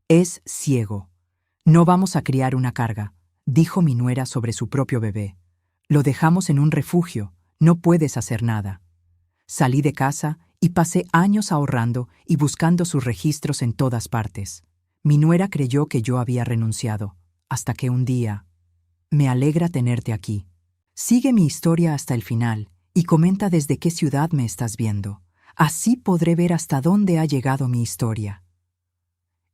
Es ciego. No vamos a criar una carga, dijo mi nuera sobre su propio bebé. Lo dejamos en un refugio, no puedes hacer nada. Salí de casa y pasé años ahorrando y buscando sus registros en todas partes. Mi nuera creyó que yo había renunciado, hasta que un día... Me alegra tenerte aquí. Sigue mi historia hasta el final y comenta desde qué ciudad me estás viendo. Así podré ver hasta dónde ha llegado mi historia.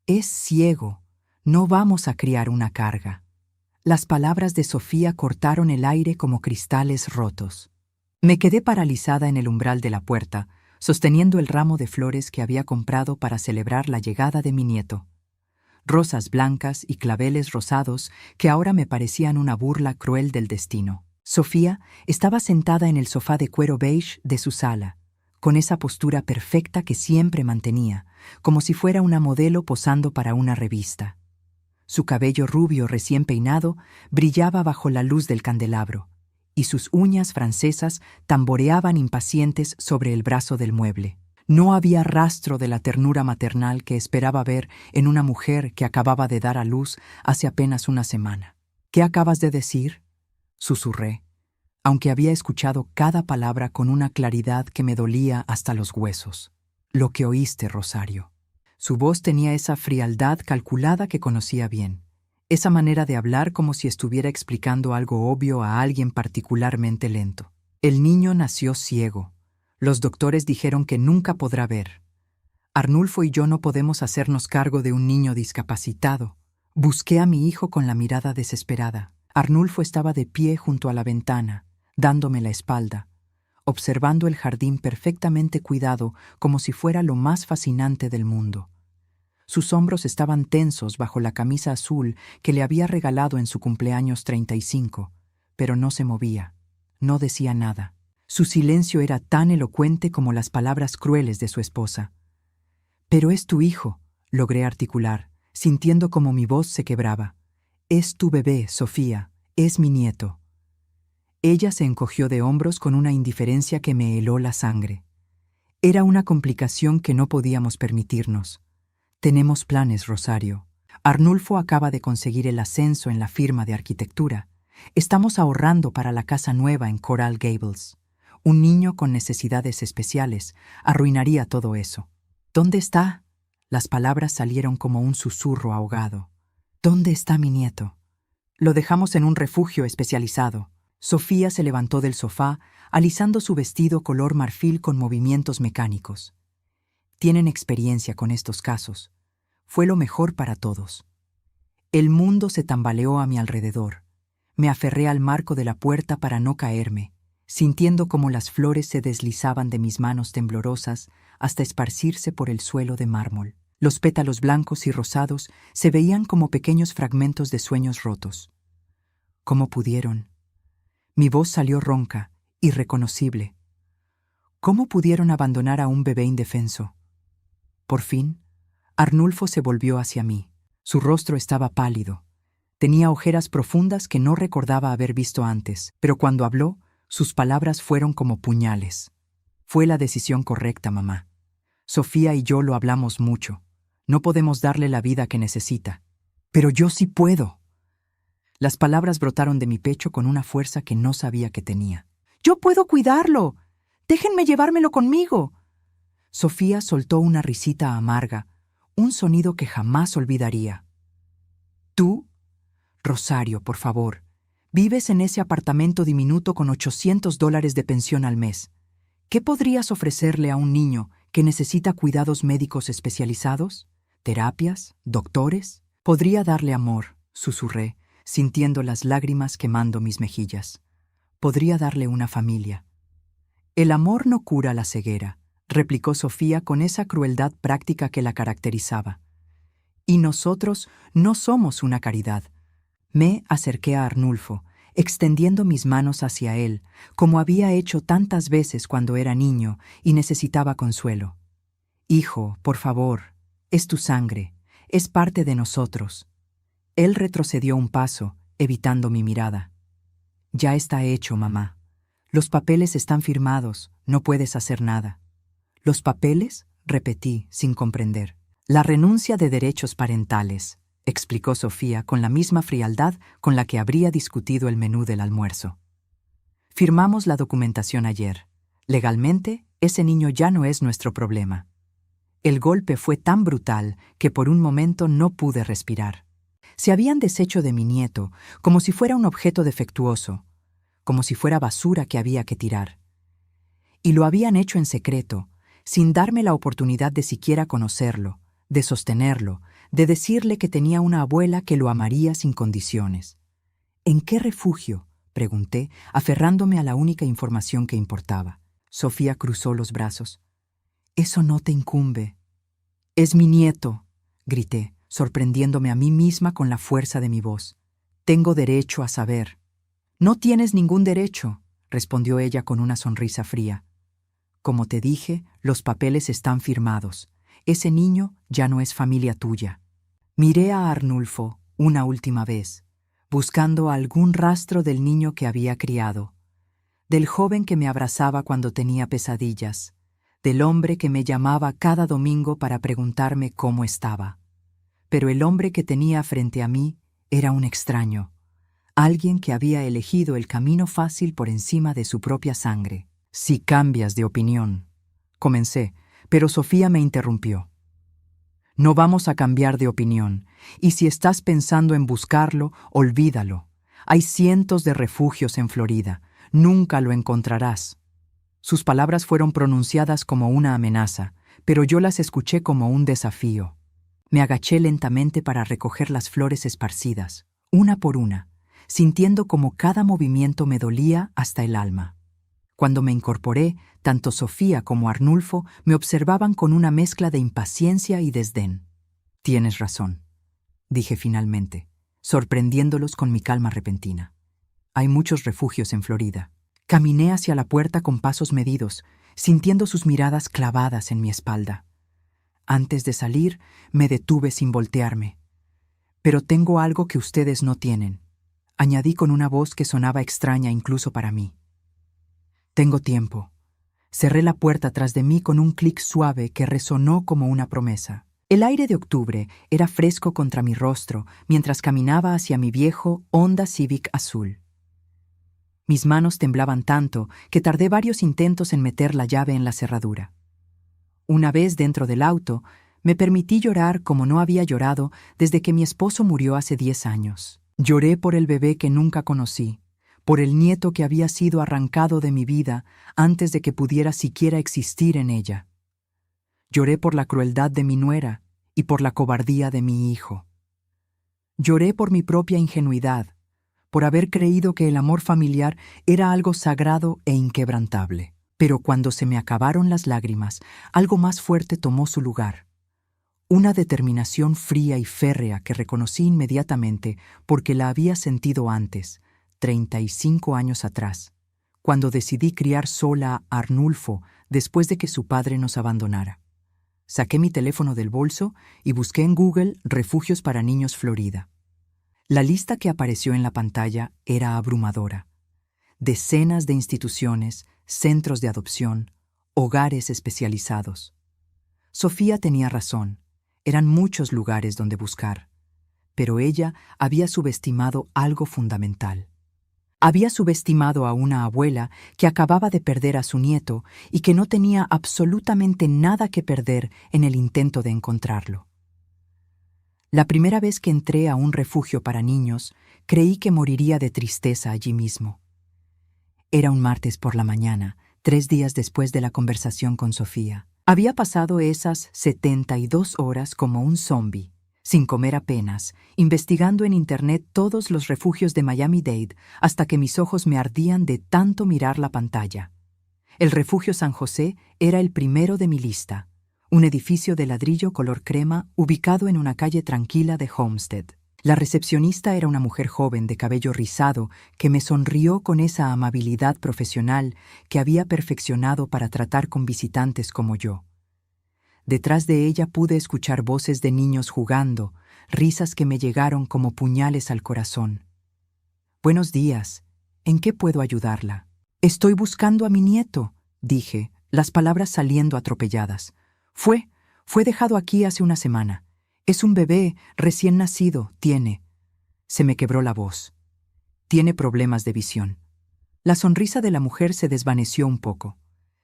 Es ciego. No vamos a criar una carga. Las palabras de Sofía cortaron el aire como cristales rotos. Me quedé paralizada en el umbral de la puerta, sosteniendo el ramo de flores que había comprado para celebrar la llegada de mi nieto. Rosas blancas y claveles rosados que ahora me parecían una burla cruel del destino. Sofía estaba sentada en el sofá de cuero beige de su sala, con esa postura perfecta que siempre mantenía, como si fuera una modelo posando para una revista. Su cabello rubio recién peinado brillaba bajo la luz del candelabro, y sus uñas francesas tamboreaban impacientes sobre el brazo del mueble. No había rastro de la ternura maternal que esperaba ver en una mujer que acababa de dar a luz hace apenas una semana. ¿Qué acabas de decir?, susurré, aunque había escuchado cada palabra con una claridad que me dolía hasta los huesos. Lo que oíste, Rosario. Su voz tenía esa frialdad calculada que conocía bien, esa manera de hablar como si estuviera explicando algo obvio a alguien particularmente lento. El niño nació ciego. Los doctores dijeron que nunca podrá ver. Arnulfo y yo no podemos hacernos cargo de un niño discapacitado. Busqué a mi hijo con la mirada desesperada. Arnulfo estaba de pie junto a la ventana, dándome la espalda, observando el jardín perfectamente cuidado como si fuera lo más fascinante del mundo. Sus hombros estaban tensos bajo la camisa azul que le había regalado en su cumpleaños 35, pero no se movía, no decía nada. Su silencio era tan elocuente como las palabras crueles de su esposa. «Pero es tu hijo», logré articular, sintiendo como mi voz se quebraba. «Es tu bebé, Sofía, es mi nieto». Ella se encogió de hombros con una indiferencia que me heló la sangre. Era una complicación que no podíamos permitirnos. «Tenemos planes, Rosario. Arnulfo acaba de conseguir el ascenso en la firma de arquitectura. Estamos ahorrando para la casa nueva en Coral Gables. Un niño con necesidades especiales arruinaría todo eso». «¿Dónde está?». Las palabras salieron como un susurro ahogado. «¿Dónde está mi nieto?». «Lo dejamos en un refugio especializado». Sofía se levantó del sofá, alisando su vestido color marfil con movimientos mecánicos. «Tienen experiencia con estos casos. Fue lo mejor para todos». El mundo se tambaleó a mi alrededor. Me aferré al marco de la puerta para no caerme, sintiendo cómo las flores se deslizaban de mis manos temblorosas hasta esparcirse por el suelo de mármol. Los pétalos blancos y rosados se veían como pequeños fragmentos de sueños rotos. ¿Cómo pudieron? Mi voz salió ronca, irreconocible. ¿Cómo pudieron abandonar a un bebé indefenso? Por fin, Arnulfo se volvió hacia mí. Su rostro estaba pálido. Tenía ojeras profundas que no recordaba haber visto antes, pero cuando habló, sus palabras fueron como puñales. «Fue la decisión correcta, mamá. Sofía y yo lo hablamos mucho. No podemos darle la vida que necesita. Pero yo sí puedo». Las palabras brotaron de mi pecho con una fuerza que no sabía que tenía. «Yo puedo cuidarlo. Déjenme llevármelo conmigo». Sofía soltó una risita amarga, un sonido que jamás olvidaría. «¿Tú? Rosario, por favor. Vives en ese apartamento diminuto con $800 de pensión al mes. ¿Qué podrías ofrecerle a un niño que necesita cuidados médicos especializados? ¿Terapias? ¿Doctores?» «Podría darle amor», susurré, sintiendo las lágrimas quemando mis mejillas. «Podría darle una familia». «El amor no cura la ceguera», replicó Sofía con esa crueldad práctica que la caracterizaba. «Y nosotros no somos una caridad». Me acerqué a Arnulfo, extendiendo mis manos hacia él, como había hecho tantas veces cuando era niño y necesitaba consuelo. «Hijo, por favor, es tu sangre, es parte de nosotros». Él retrocedió un paso, evitando mi mirada. «Ya está hecho, mamá. Los papeles están firmados, no puedes hacer nada». «¿Los papeles?», repetí, sin comprender. La renuncia de derechos parentales, explicó Sofía con la misma frialdad con la que habría discutido el menú del almuerzo. Firmamos la documentación ayer. Legalmente, ese niño ya no es nuestro problema. El golpe fue tan brutal que por un momento no pude respirar. Se habían deshecho de mi nieto como si fuera un objeto defectuoso, como si fuera basura que había que tirar. Y lo habían hecho en secreto, sin darme la oportunidad de siquiera conocerlo, de sostenerlo, de decirle que tenía una abuela que lo amaría sin condiciones. ¿En qué refugio?, pregunté, aferrándome a la única información que importaba. Sofía cruzó los brazos. «Eso no te incumbe». «Es mi nieto», grité, sorprendiéndome a mí misma con la fuerza de mi voz. «Tengo derecho a saber». «No tienes ningún derecho», respondió ella con una sonrisa fría. «Como te dije, los papeles están firmados. Ese niño ya no es familia tuya». Miré a Arnulfo una última vez, buscando algún rastro del niño que había criado, del joven que me abrazaba cuando tenía pesadillas, del hombre que me llamaba cada domingo para preguntarme cómo estaba. Pero el hombre que tenía frente a mí era un extraño, alguien que había elegido el camino fácil por encima de su propia sangre. «Si cambias de opinión», comencé, pero Sofía me interrumpió. «No vamos a cambiar de opinión, y si estás pensando en buscarlo, olvídalo. Hay cientos de refugios en Florida. Nunca lo encontrarás». Sus palabras fueron pronunciadas como una amenaza, pero yo las escuché como un desafío. Me agaché lentamente para recoger las flores esparcidas, una por una, sintiendo como cada movimiento me dolía hasta el alma. Cuando me incorporé, tanto Sofía como Arnulfo me observaban con una mezcla de impaciencia y desdén. «Tienes razón», dije finalmente, sorprendiéndolos con mi calma repentina. «Hay muchos refugios en Florida». Caminé hacia la puerta con pasos medidos, sintiendo sus miradas clavadas en mi espalda. Antes de salir, me detuve sin voltearme. «Pero tengo algo que ustedes no tienen», añadí con una voz que sonaba extraña incluso para mí. «Tengo tiempo». Cerré la puerta tras de mí con un clic suave que resonó como una promesa. El aire de octubre era fresco contra mi rostro mientras caminaba hacia mi viejo Honda Civic azul. Mis manos temblaban tanto que tardé varios intentos en meter la llave en la cerradura. Una vez dentro del auto, me permití llorar como no había llorado desde que mi esposo murió hace 10 años. Lloré por el bebé que nunca conocí, por el nieto que había sido arrancado de mi vida antes de que pudiera siquiera existir en ella. Lloré por la crueldad de mi nuera y por la cobardía de mi hijo. Lloré por mi propia ingenuidad, por haber creído que el amor familiar era algo sagrado e inquebrantable. Pero cuando se me acabaron las lágrimas, algo más fuerte tomó su lugar. Una determinación fría y férrea que reconocí inmediatamente porque la había sentido antes, 35 años atrás, cuando decidí criar sola a Arnulfo después de que su padre nos abandonara. Saqué mi teléfono del bolso y busqué en Google Refugios para Niños Florida. La lista que apareció en la pantalla era abrumadora. Decenas de instituciones, centros de adopción, hogares especializados. Sofía tenía razón, eran muchos lugares donde buscar, pero ella había subestimado algo fundamental. Había subestimado a una abuela que acababa de perder a su nieto y que no tenía absolutamente nada que perder en el intento de encontrarlo. La primera vez que entré a un refugio para niños, creí que moriría de tristeza allí mismo. Era un martes por la mañana, 3 días después de la conversación con Sofía. Había pasado esas 72 horas como un zombi, sin comer apenas, investigando en Internet todos los refugios de Miami-Dade hasta que mis ojos me ardían de tanto mirar la pantalla. El refugio San José era el primero de mi lista. Un edificio de ladrillo color crema ubicado en una calle tranquila de Homestead. La recepcionista era una mujer joven de cabello rizado que me sonrió con esa amabilidad profesional que había perfeccionado para tratar con visitantes como yo. Detrás de ella pude escuchar voces de niños jugando, risas que me llegaron como puñales al corazón. «Buenos días. ¿En qué puedo ayudarla?» «Estoy buscando a mi nieto», dije, las palabras saliendo atropelladas. Fue Fue dejado aquí hace una semana. Es un bebé recién nacido, tiene. Se me quebró la voz. Tiene problemas de visión. La sonrisa de la mujer se desvaneció un poco.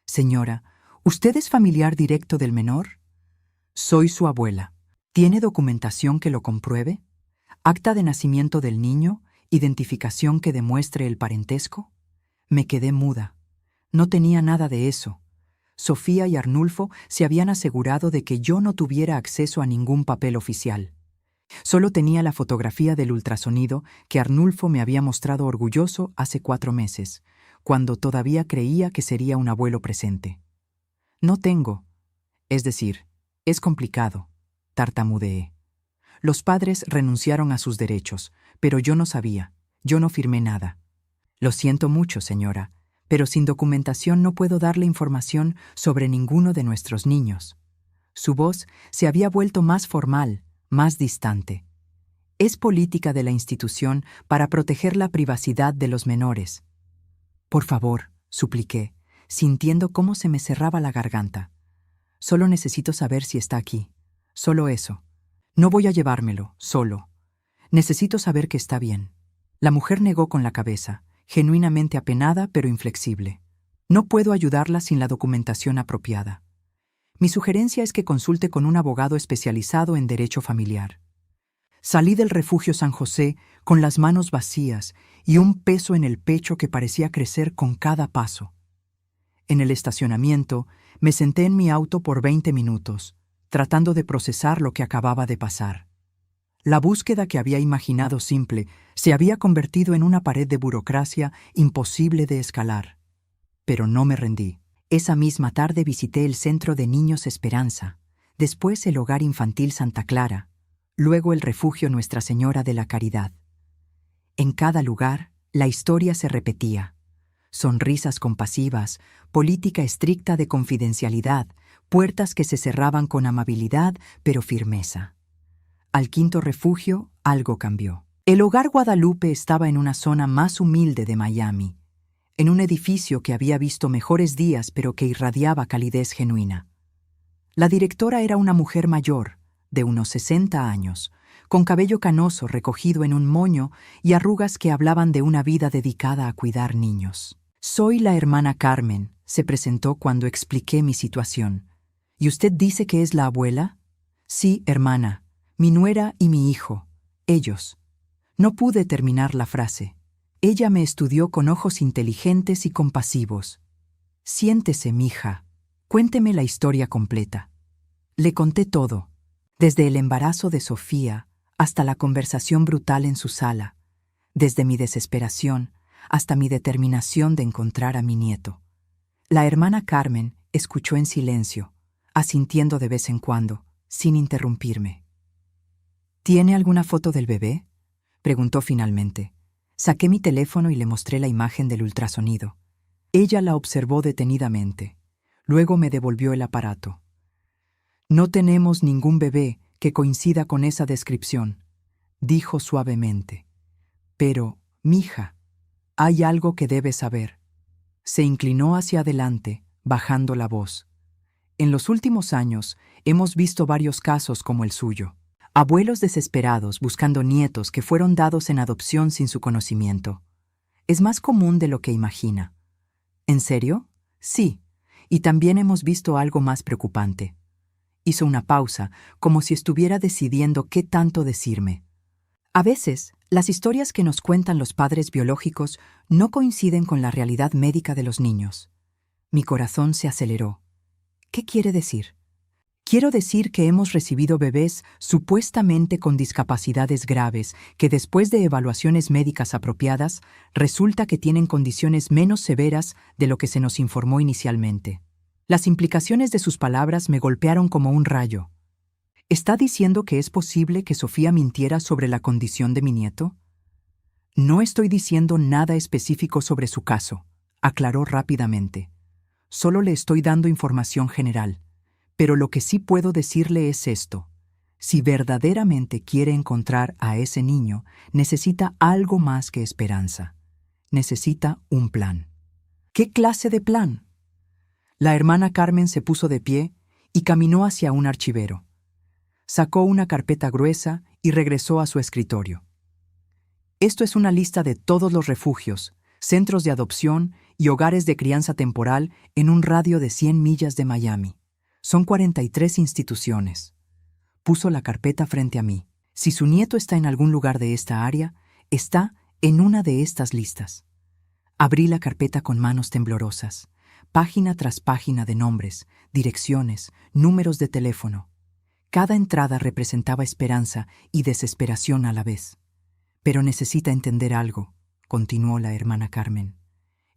Señora, ¿usted es familiar directo del menor? Soy su abuela. ¿Tiene documentación que lo compruebe? ¿Acta de nacimiento del niño? ¿Identificación que demuestre el parentesco? Me quedé muda. No tenía nada de eso. Sofía y Arnulfo se habían asegurado de que yo no tuviera acceso a ningún papel oficial. Solo tenía la fotografía del ultrasonido que Arnulfo me había mostrado orgulloso hace 4 meses, cuando todavía creía que sería un abuelo presente. No tengo. Es decir, es complicado, tartamudeé. Los padres renunciaron a sus derechos, pero yo no sabía, yo no firmé nada. Lo siento mucho, señora, pero sin documentación no puedo darle información sobre ninguno de nuestros niños. Su voz se había vuelto más formal, más distante. Es política de la institución para proteger la privacidad de los menores. Por favor, supliqué, sintiendo cómo se me cerraba la garganta. Solo necesito saber si está aquí. Solo eso. No voy a llevármelo, solo. Necesito saber que está bien. La mujer negó con la cabeza, genuinamente apenada pero inflexible. No puedo ayudarla sin la documentación apropiada. Mi sugerencia es que consulte con un abogado especializado en derecho familiar. Salí del refugio San José con las manos vacías y un peso en el pecho que parecía crecer con cada paso. En el estacionamiento, me senté en mi auto por 20 minutos, tratando de procesar lo que acababa de pasar. La búsqueda que había imaginado simple se había convertido en una pared de burocracia imposible de escalar. Pero no me rendí. Esa misma tarde visité el Centro de Niños Esperanza, después el Hogar Infantil Santa Clara, luego el Refugio Nuestra Señora de la Caridad. En cada lugar, la historia se repetía. Sonrisas compasivas, política estricta de confidencialidad, puertas que se cerraban con amabilidad pero firmeza. Al quinto refugio, algo cambió. El Hogar Guadalupe estaba en una zona más humilde de Miami, en un edificio que había visto mejores días pero que irradiaba calidez genuina. La directora era una mujer mayor, de unos 60 años, con cabello canoso recogido en un moño y arrugas que hablaban de una vida dedicada a cuidar niños. Soy la hermana Carmen, se presentó cuando expliqué mi situación. ¿Y usted dice que es la abuela? Sí, hermana, mi nuera y mi hijo, ellos. No pude terminar la frase. Ella me estudió con ojos inteligentes y compasivos. Siéntese, mija. Cuénteme la historia completa. Le conté todo, desde el embarazo de Sofía hasta la conversación brutal en su sala, desde mi desesperación hasta mi determinación de encontrar a mi nieto. La hermana Carmen escuchó en silencio, asintiendo de vez en cuando, sin interrumpirme. ¿Tiene alguna foto del bebé?, preguntó finalmente. Saqué mi teléfono y le mostré la imagen del ultrasonido. Ella la observó detenidamente. Luego me devolvió el aparato. No tenemos ningún bebé que coincida con esa descripción, dijo suavemente. Pero, mija, hay algo que debes saber. Se inclinó hacia adelante, bajando la voz. En los últimos años hemos visto varios casos como el suyo. Abuelos desesperados buscando nietos que fueron dados en adopción sin su conocimiento. Es más común de lo que imagina. ¿En serio? Sí, y también hemos visto algo más preocupante. Hizo una pausa, como si estuviera decidiendo qué tanto decirme. A veces, las historias que nos cuentan los padres biológicos no coinciden con la realidad médica de los niños. Mi corazón se aceleró. ¿Qué quiere decir? Quiero decir que hemos recibido bebés supuestamente con discapacidades graves que después de evaluaciones médicas apropiadas resulta que tienen condiciones menos severas de lo que se nos informó inicialmente. Las implicaciones de sus palabras me golpearon como un rayo. ¿Está diciendo que es posible que Sofía mintiera sobre la condición de mi nieto? No estoy diciendo nada específico sobre su caso, aclaró rápidamente. Solo le estoy dando información general. Pero lo que sí puedo decirle es esto. Si verdaderamente quiere encontrar a ese niño, necesita algo más que esperanza. Necesita un plan. ¿Qué clase de plan? La hermana Carmen se puso de pie y caminó hacia un archivero. Sacó una carpeta gruesa y regresó a su escritorio. Esto es una lista de todos los refugios, centros de adopción y hogares de crianza temporal en un radio de 100 millas de Miami. Son 43 instituciones. Puso la carpeta frente a mí. Si su nieto está en algún lugar de esta área, está en una de estas listas. Abrí la carpeta con manos temblorosas, página tras página de nombres, direcciones, números de teléfono. Cada entrada representaba esperanza y desesperación a la vez. Pero necesita entender algo, continuó la hermana Carmen.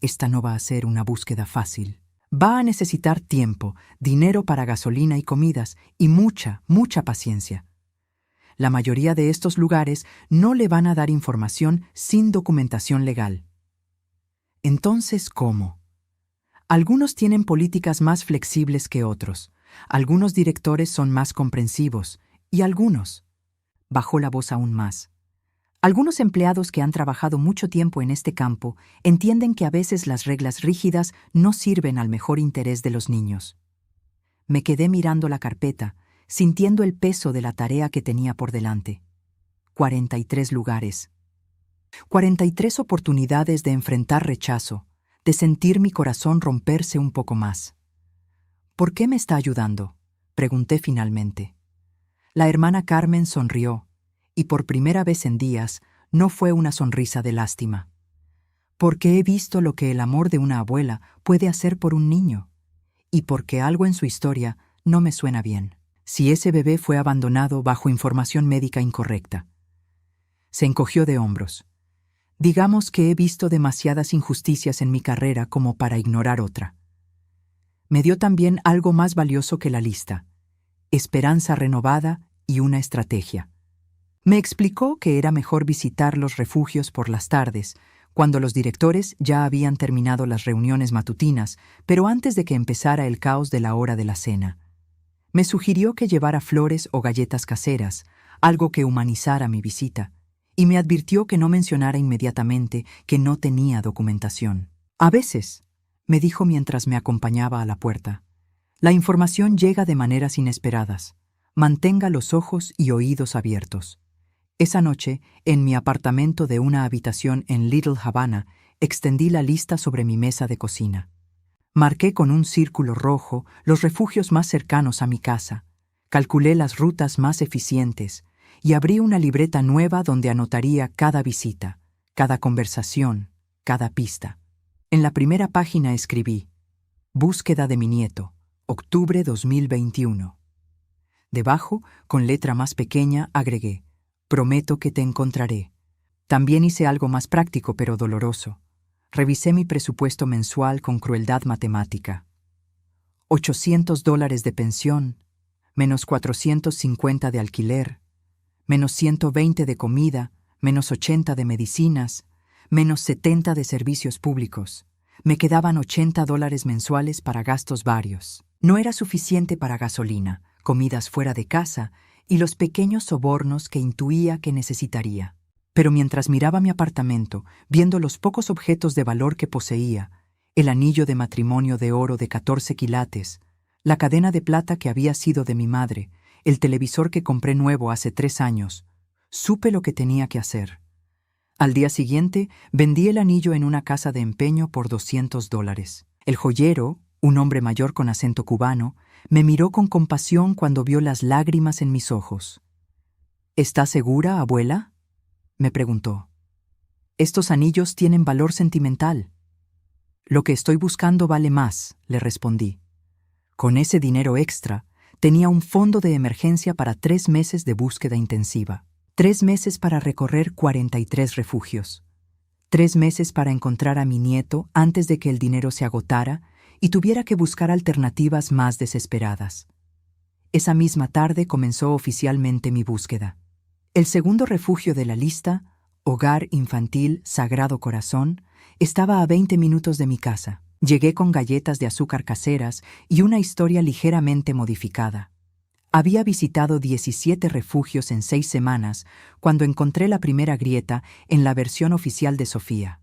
Esta no va a ser una búsqueda fácil. Va a necesitar tiempo, dinero para gasolina y comidas y mucha paciencia. La mayoría de estos lugares no le van a dar información sin documentación legal. Entonces, ¿cómo? Algunos tienen políticas más flexibles que otros. Algunos directores son más comprensivos y algunos. Bajó la voz aún más. Algunos empleados que han trabajado mucho tiempo en este campo entienden que a veces las reglas rígidas no sirven al mejor interés de los niños. Me quedé mirando la carpeta, sintiendo el peso de la tarea que tenía por delante. 43 lugares. 43 oportunidades de enfrentar rechazo, de sentir mi corazón romperse un poco más. ¿Por qué me está ayudando?, pregunté finalmente. La hermana Carmen sonrió, y por primera vez en días no fue una sonrisa de lástima. Porque he visto lo que el amor de una abuela puede hacer por un niño, y porque algo en su historia no me suena bien. Si ese bebé fue abandonado bajo información médica incorrecta. Se encogió de hombros. Digamos que he visto demasiadas injusticias en mi carrera como para ignorar otra. Me dio también algo más valioso que la lista: esperanza renovada y una estrategia. Me explicó que era mejor visitar los refugios por las tardes, cuando los directores ya habían terminado las reuniones matutinas, pero antes de que empezara el caos de la hora de la cena. Me sugirió que llevara flores o galletas caseras, algo que humanizara mi visita, y me advirtió que no mencionara inmediatamente que no tenía documentación. A veces, me dijo mientras me acompañaba a la puerta, la información llega de maneras inesperadas. Mantenga los ojos y oídos abiertos. Esa noche, en mi apartamento de una habitación en Little Havana, extendí la lista sobre mi mesa de cocina. Marqué con un círculo rojo los refugios más cercanos a mi casa, calculé las rutas más eficientes y abrí una libreta nueva donde anotaría cada visita, cada conversación, cada pista. En la primera página escribí: Búsqueda de mi nieto, octubre 2021. Debajo, con letra más pequeña, agregué: Prometo que te encontraré. También hice algo más práctico pero doloroso. Revisé mi presupuesto mensual con crueldad matemática. $800 de pensión, menos 450 de alquiler, menos 120 de comida, menos 80 de medicinas, menos 70 de servicios públicos. Me quedaban $80 mensuales para gastos varios. No era suficiente para gasolina, comidas fuera de casa y los pequeños sobornos que intuía que necesitaría. Pero mientras miraba mi apartamento, viendo los pocos objetos de valor que poseía, el anillo de matrimonio de oro de 14 quilates, la cadena de plata que había sido de mi madre, el televisor que compré nuevo hace 3 años, supe lo que tenía que hacer. Al día siguiente, vendí el anillo en una casa de empeño por $200. El joyero, un hombre mayor con acento cubano, me miró con compasión cuando vio las lágrimas en mis ojos. ¿Está segura, abuela?, me preguntó. Estos anillos tienen valor sentimental. Lo que estoy buscando vale más, le respondí. Con ese dinero extra, tenía un fondo de emergencia para 3 meses de búsqueda intensiva. 3 meses para recorrer 43 refugios. 3 meses para encontrar a mi nieto antes de que el dinero se agotara y tuviera que buscar alternativas más desesperadas. Esa misma tarde comenzó oficialmente mi búsqueda. El segundo refugio de la lista, Hogar Infantil Sagrado Corazón, estaba a 20 minutos de mi casa. Llegué con galletas de azúcar caseras y una historia ligeramente modificada. Había visitado 17 refugios en 6 semanas cuando encontré la primera grieta en la versión oficial de Sofía.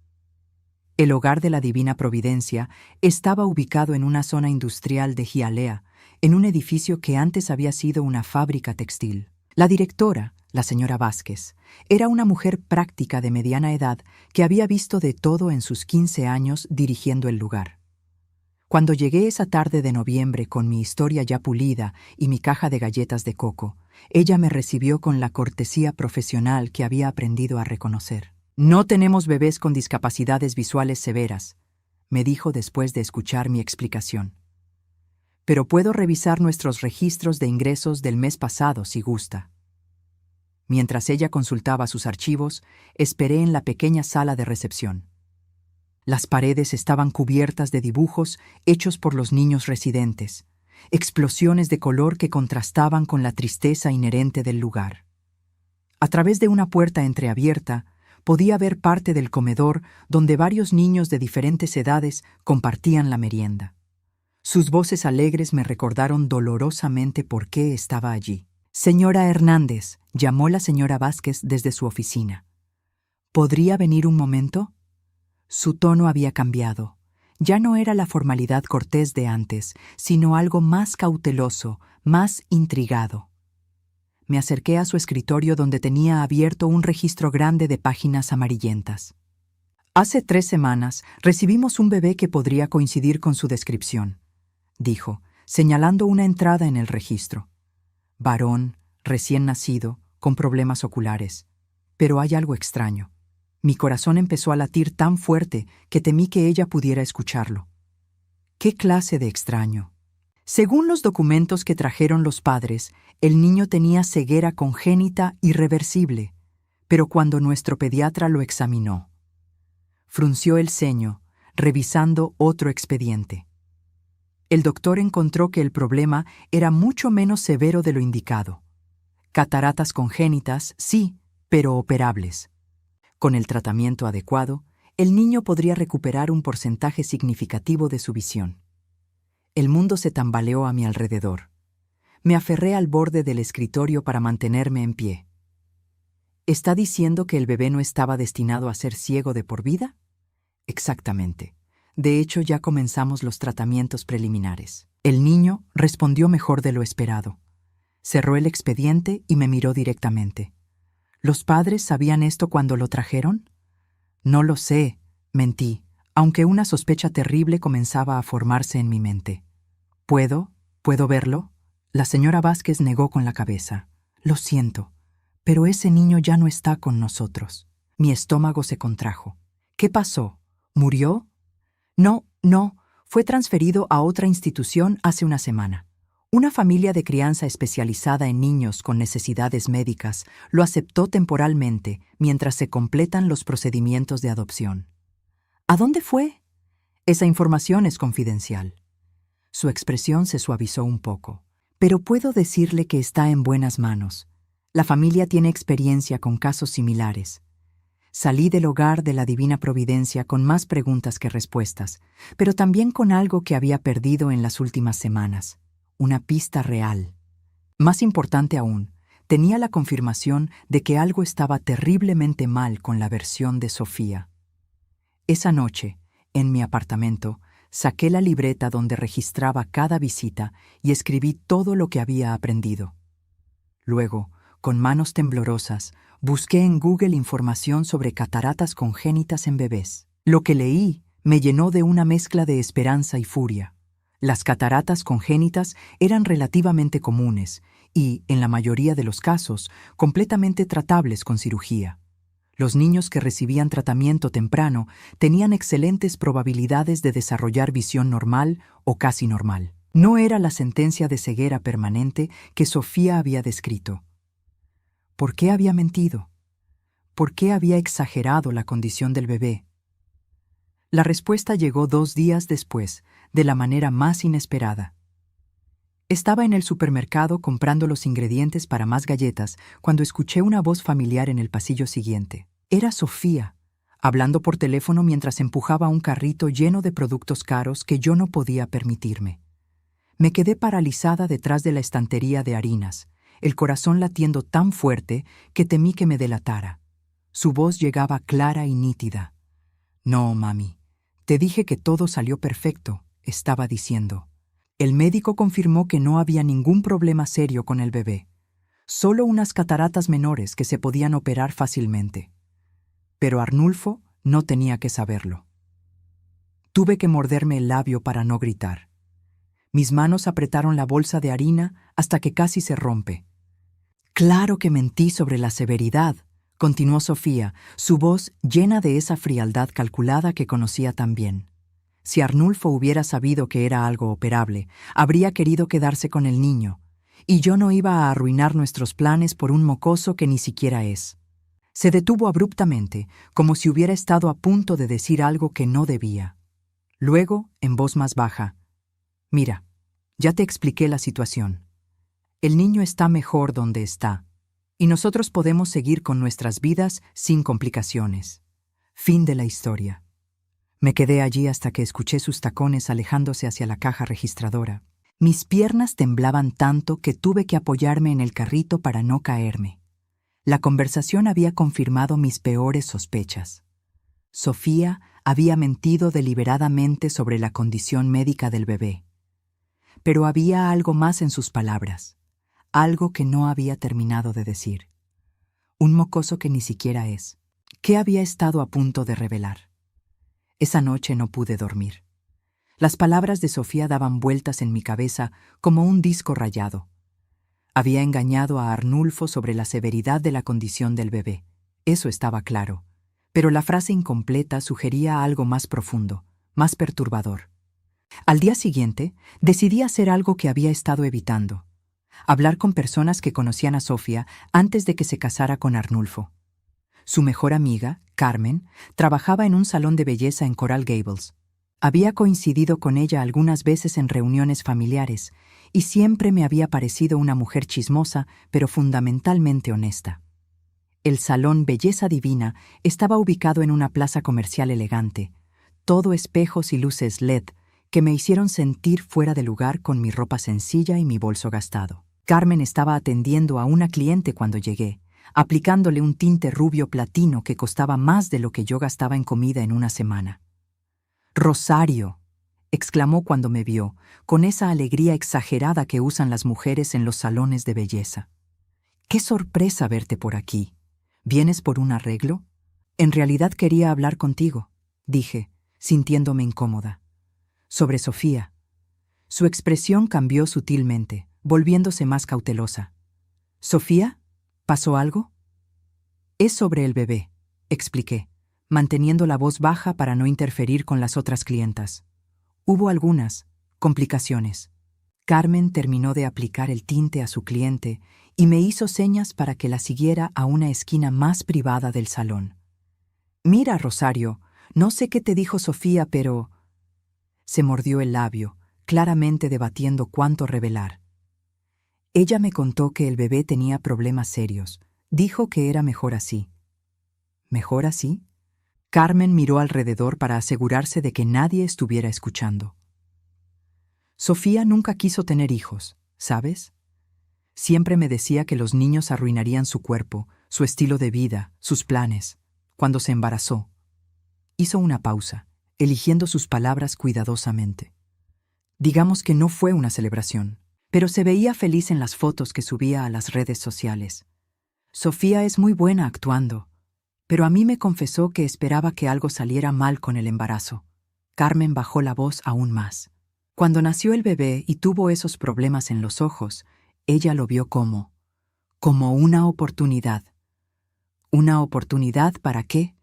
El hogar de la Divina Providencia estaba ubicado en una zona industrial de Hialeah, en un edificio que antes había sido una fábrica textil. La directora, la señora Vázquez, era una mujer práctica de mediana edad que había visto de todo en sus 15 años dirigiendo el lugar. Cuando llegué esa tarde de noviembre con mi historia ya pulida y mi caja de galletas de coco, ella me recibió con la cortesía profesional que había aprendido a reconocer. «No tenemos bebés con discapacidades visuales severas», me dijo después de escuchar mi explicación. «Pero puedo revisar nuestros registros de ingresos del mes pasado si gusta». Mientras ella consultaba sus archivos, esperé en la pequeña sala de recepción. Las paredes estaban cubiertas de dibujos hechos por los niños residentes, explosiones de color que contrastaban con la tristeza inherente del lugar. A través de una puerta entreabierta, podía ver parte del comedor donde varios niños de diferentes edades compartían la merienda. Sus voces alegres me recordaron dolorosamente por qué estaba allí. «Señora Hernández», llamó la señora Vázquez desde su oficina. «¿Podría venir un momento?» Su tono había cambiado. Ya no era la formalidad cortés de antes, sino algo más cauteloso, más intrigado. Me acerqué a su escritorio donde tenía abierto un registro grande de páginas amarillentas. «Hace 3 semanas recibimos un bebé que podría coincidir con su descripción», dijo, señalando una entrada en el registro. «Varón, recién nacido, con problemas oculares. Pero hay algo extraño». Mi corazón empezó a latir tan fuerte que temí que ella pudiera escucharlo. ¿Qué clase de extraño? Según los documentos que trajeron los padres, el niño tenía ceguera congénita irreversible, pero cuando nuestro pediatra lo examinó, frunció el ceño, revisando otro expediente. El doctor encontró que el problema era mucho menos severo de lo indicado. Cataratas congénitas, sí, pero operables. Con el tratamiento adecuado, el niño podría recuperar un porcentaje significativo de su visión. El mundo se tambaleó a mi alrededor. Me aferré al borde del escritorio para mantenerme en pie. ¿Está diciendo que el bebé no estaba destinado a ser ciego de por vida? Exactamente. De hecho, ya comenzamos los tratamientos preliminares. El niño respondió mejor de lo esperado. Cerró el expediente y me miró directamente. ¿Los padres sabían esto cuando lo trajeron? No lo sé, mentí, aunque una sospecha terrible comenzaba a formarse en mi mente. ¿Puedo verlo? La señora Vázquez negó con la cabeza. Lo siento, pero ese niño ya no está con nosotros. Mi estómago se contrajo. ¿Qué pasó? ¿Murió? No, fue transferido a otra institución hace una semana. Una familia de crianza especializada en niños con necesidades médicas lo aceptó temporalmente mientras se completan los procedimientos de adopción. ¿A dónde fue? Esa información es confidencial. Su expresión se suavizó un poco. Pero puedo decirle que está en buenas manos. La familia tiene experiencia con casos similares. Salí del hogar de la Divina Providencia con más preguntas que respuestas, pero también con algo que había perdido en las últimas semanas. Una pista real. Más importante aún, tenía la confirmación de que algo estaba terriblemente mal con la versión de Sofía. Esa noche, en mi apartamento, saqué la libreta donde registraba cada visita y escribí todo lo que había aprendido. Luego, con manos temblorosas, busqué en Google información sobre cataratas congénitas en bebés. Lo que leí me llenó de una mezcla de esperanza y furia. Las cataratas congénitas eran relativamente comunes y, en la mayoría de los casos, completamente tratables con cirugía. Los niños que recibían tratamiento temprano tenían excelentes probabilidades de desarrollar visión normal o casi normal. No era la sentencia de ceguera permanente que Sofía había descrito. ¿Por qué había mentido? ¿Por qué había exagerado la condición del bebé? La respuesta llegó 2 días después, de la manera más inesperada. Estaba en el supermercado comprando los ingredientes para más galletas cuando escuché una voz familiar en el pasillo siguiente. Era Sofía, hablando por teléfono mientras empujaba un carrito lleno de productos caros que yo no podía permitirme. Me quedé paralizada detrás de la estantería de harinas, el corazón latiendo tan fuerte que temí que me delatara. Su voz llegaba clara y nítida. «No, mami, Te dije que todo salió perfecto, estaba diciendo. El médico confirmó que no había ningún problema serio con el bebé, solo unas cataratas menores que se podían operar fácilmente. Pero Arnulfo no tenía que saberlo. Tuve que morderme el labio para no gritar. Mis manos apretaron la bolsa de harina hasta que casi se rompe. Claro que mentí sobre la severidad, continuó Sofía, su voz llena de esa frialdad calculada que conocía tan bien. Si Arnulfo hubiera sabido que era algo operable, habría querido quedarse con el niño, y yo no iba a arruinar nuestros planes por un mocoso que ni siquiera es. Se detuvo abruptamente, como si hubiera estado a punto de decir algo que no debía. Luego, en voz más baja: «Mira, ya te expliqué la situación. El niño está mejor donde está, y nosotros podemos seguir con nuestras vidas sin complicaciones. Fin de la historia». Me quedé allí hasta que escuché sus tacones alejándose hacia la caja registradora. Mis piernas temblaban tanto que tuve que apoyarme en el carrito para no caerme. La conversación había confirmado mis peores sospechas. Sofía había mentido deliberadamente sobre la condición médica del bebé. Pero había algo más en sus palabras, algo que no había terminado de decir. Un mocoso que ni siquiera es. ¿Qué había estado a punto de revelar? Esa noche no pude dormir. Las palabras de Sofía daban vueltas en mi cabeza como un disco rayado. Había engañado a Arnulfo sobre la severidad de la condición del bebé. Eso estaba claro. Pero la frase incompleta sugería algo más profundo, más perturbador. Al día siguiente, decidí hacer algo que había estado evitando: hablar con personas que conocían a Sofía antes de que se casara con Arnulfo. Su mejor amiga, Carmen, trabajaba en un salón de belleza en Coral Gables. Había coincidido con ella algunas veces en reuniones familiares y siempre me había parecido una mujer chismosa, pero fundamentalmente honesta. El salón Belleza Divina estaba ubicado en una plaza comercial elegante, todo espejos y luces LED que me hicieron sentir fuera de lugar con mi ropa sencilla y mi bolso gastado. Carmen estaba atendiendo a una cliente cuando llegué, aplicándole un tinte rubio platino que costaba más de lo que yo gastaba en comida en una semana. «Rosario», exclamó cuando me vio, con esa alegría exagerada que usan las mujeres en los salones de belleza. «Qué sorpresa verte por aquí. ¿Vienes por un arreglo?» «En realidad quería hablar contigo», dije, sintiéndome incómoda. «Sobre Sofía». Su expresión cambió sutilmente, volviéndose más cautelosa. «¿Sofía? ¿Pasó algo?» «Es sobre el bebé», expliqué, manteniendo la voz baja para no interferir con las otras clientas. Hubo algunas complicaciones. Carmen terminó de aplicar el tinte a su cliente y me hizo señas para que la siguiera a una esquina más privada del salón. «Mira, Rosario, no sé qué te dijo Sofía, pero...» Se mordió el labio, claramente debatiendo cuánto revelar. «Ella me contó que el bebé tenía problemas serios. Dijo que era mejor así». «¿Mejor así?» Carmen miró alrededor para asegurarse de que nadie estuviera escuchando. «Sofía nunca quiso tener hijos, ¿sabes? Siempre me decía que los niños arruinarían su cuerpo, su estilo de vida, sus planes. Cuando se embarazó». Hizo una pausa, eligiendo sus palabras cuidadosamente. «Digamos que no fue una celebración, pero se veía feliz en las fotos que subía a las redes sociales. Sofía es muy buena actuando, pero a mí me confesó que esperaba que algo saliera mal con el embarazo». Carmen bajó la voz aún más. Cuando nació el bebé y tuvo esos problemas en los ojos, ella lo vio como una oportunidad. ¿Una oportunidad para qué?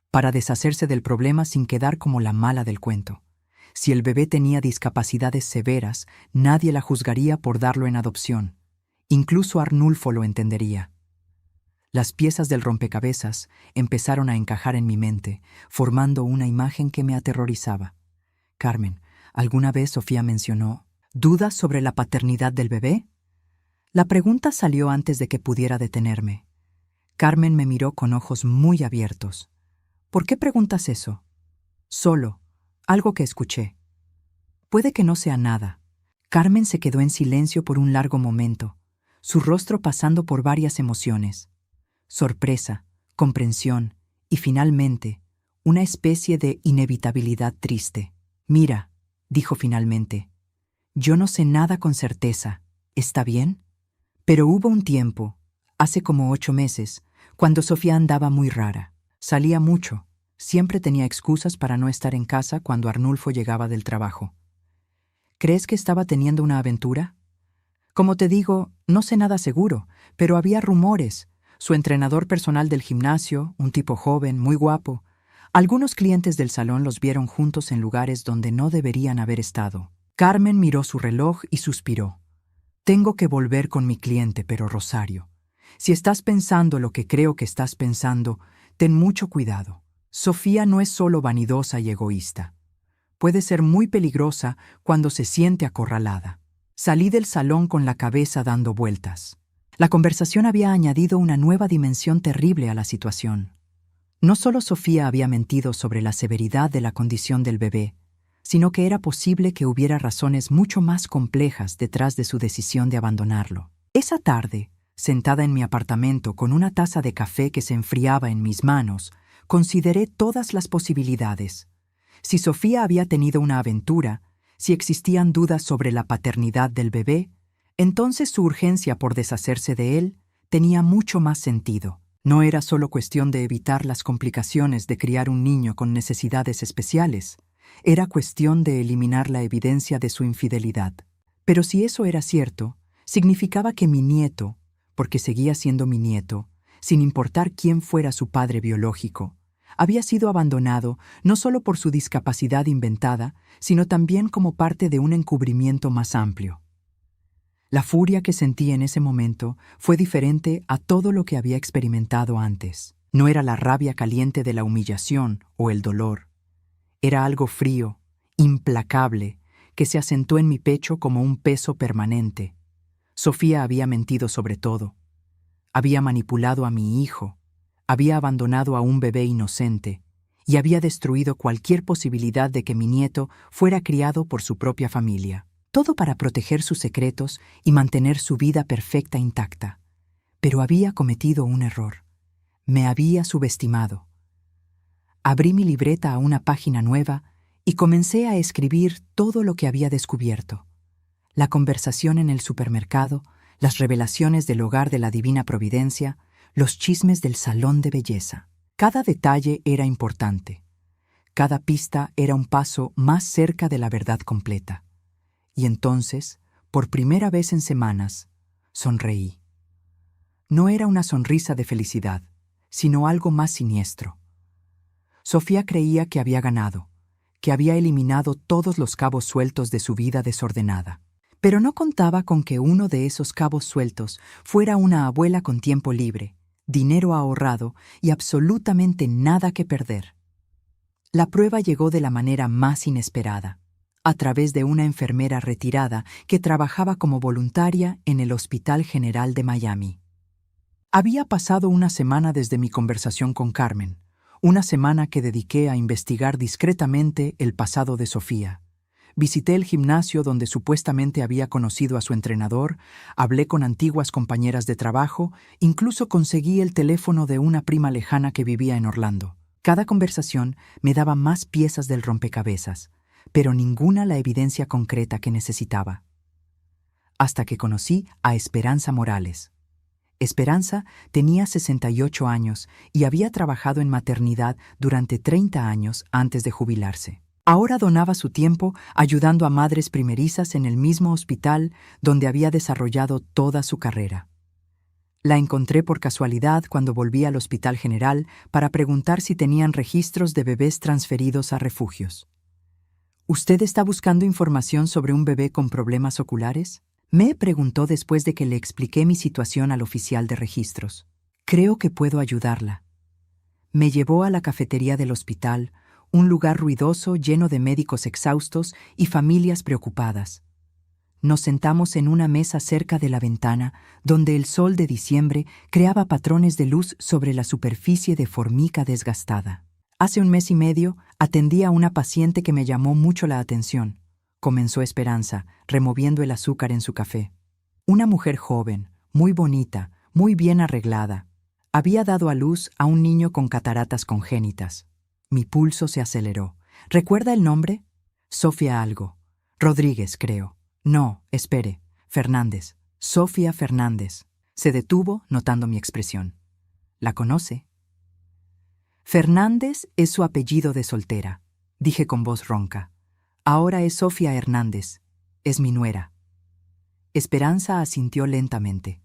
Para deshacerse del problema sin quedar como la mala del cuento. Si el bebé tenía discapacidades severas, nadie la juzgaría por darlo en adopción. Incluso Arnulfo lo entendería. Las piezas del rompecabezas empezaron a encajar en mi mente, formando una imagen que me aterrorizaba. «Carmen, ¿alguna vez Sofía mencionó dudas sobre la paternidad del bebé?» La pregunta salió antes de que pudiera detenerme. Carmen me miró con ojos muy abiertos. «¿Por qué preguntas eso?» «Solo, algo que escuché». «Puede que no sea nada». Carmen se quedó en silencio por un largo momento, su rostro pasando por varias emociones: sorpresa, comprensión y, finalmente, una especie de inevitabilidad triste. Mira, dijo finalmente, yo no sé nada con certeza, ¿está bien? Pero hubo un tiempo, hace como 8 meses, cuando Sofía andaba muy rara. Salía mucho, siempre tenía excusas para no estar en casa cuando Arnulfo llegaba del trabajo. ¿Crees que estaba teniendo una aventura? Como te digo, no sé nada seguro, pero había rumores. Su entrenador personal del gimnasio, un tipo joven, muy guapo. Algunos clientes del salón los vieron juntos en lugares donde no deberían haber estado. Carmen miró su reloj y suspiró. Tengo que volver con mi cliente, pero Rosario, si estás pensando lo que creo que estás pensando, ten mucho cuidado. Sofía no es solo vanidosa y egoísta. Puede ser muy peligrosa cuando se siente acorralada. Salí del salón con la cabeza dando vueltas. La conversación había añadido una nueva dimensión terrible a la situación. No solo Sofía había mentido sobre la severidad de la condición del bebé, sino que era posible que hubiera razones mucho más complejas detrás de su decisión de abandonarlo. Esa tarde, sentada en mi apartamento con una taza de café que se enfriaba en mis manos, consideré todas las posibilidades. Si Sofía había tenido una aventura, si existían dudas sobre la paternidad del bebé, entonces su urgencia por deshacerse de él tenía mucho más sentido. No era solo cuestión de evitar las complicaciones de criar un niño con necesidades especiales, era cuestión de eliminar la evidencia de su infidelidad. Pero si eso era cierto, significaba que mi nieto, porque seguía siendo mi nieto, sin importar quién fuera su padre biológico, había sido abandonado no solo por su discapacidad inventada, sino también como parte de un encubrimiento más amplio. La furia que sentí en ese momento fue diferente a todo lo que había experimentado antes. No era la rabia caliente de la humillación o el dolor. Era algo frío, implacable, que se asentó en mi pecho como un peso permanente. Sofía había mentido sobre todo. Había manipulado a mi hijo, había abandonado a un bebé inocente y había destruido cualquier posibilidad de que mi nieto fuera criado por su propia familia. Todo para proteger sus secretos y mantener su vida perfecta intacta. Pero había cometido un error. Me había subestimado. Abrí mi libreta a una página nueva y comencé a escribir todo lo que había descubierto. La conversación en el supermercado, las revelaciones del hogar de la Divina Providencia, los chismes del salón de belleza. Cada detalle era importante. Cada pista era un paso más cerca de la verdad completa. Y entonces, por primera vez en semanas, sonreí. No era una sonrisa de felicidad, sino algo más siniestro. Sofía creía que había ganado, que había eliminado todos los cabos sueltos de su vida desordenada. Pero no contaba con que uno de esos cabos sueltos fuera una abuela con tiempo libre, dinero ahorrado y absolutamente nada que perder. La prueba llegó de la manera más inesperada, a través de una enfermera retirada que trabajaba como voluntaria en el Hospital General de Miami. Había pasado una semana desde mi conversación con Carmen, una semana que dediqué a investigar discretamente el pasado de Sofía. Visité el gimnasio donde supuestamente había conocido a su entrenador, hablé con antiguas compañeras de trabajo, incluso conseguí el teléfono de una prima lejana que vivía en Orlando. Cada conversación me daba más piezas del rompecabezas, pero ninguna la evidencia concreta que necesitaba. Hasta que conocí a Esperanza Morales. Esperanza tenía 68 años y había trabajado en maternidad durante 30 años antes de jubilarse. Ahora donaba su tiempo ayudando a madres primerizas en el mismo hospital donde había desarrollado toda su carrera. La encontré por casualidad cuando volví al Hospital General para preguntar si tenían registros de bebés transferidos a refugios. ¿Usted está buscando información sobre un bebé con problemas oculares? Me preguntó después de que le expliqué mi situación al oficial de registros. Creo que puedo ayudarla. Me llevó a la cafetería del hospital, un lugar ruidoso lleno de médicos exhaustos y familias preocupadas. Nos sentamos en una mesa cerca de la ventana, donde el sol de diciembre creaba patrones de luz sobre la superficie de formica desgastada. Hace 1 mes y medio atendí a una paciente que me llamó mucho la atención, comenzó Esperanza, removiendo el azúcar en su café. Una mujer joven, muy bonita, muy bien arreglada. Había dado a luz a un niño con cataratas congénitas. Mi pulso se aceleró. ¿Recuerda el nombre? Sofía algo. Rodríguez, creo. No, espere. Fernández. Sofía Fernández. Se detuvo, notando mi expresión. ¿La conoce? Fernández es su apellido de soltera, dije con voz ronca. Ahora es Sofía Hernández. Es mi nuera. Esperanza asintió lentamente.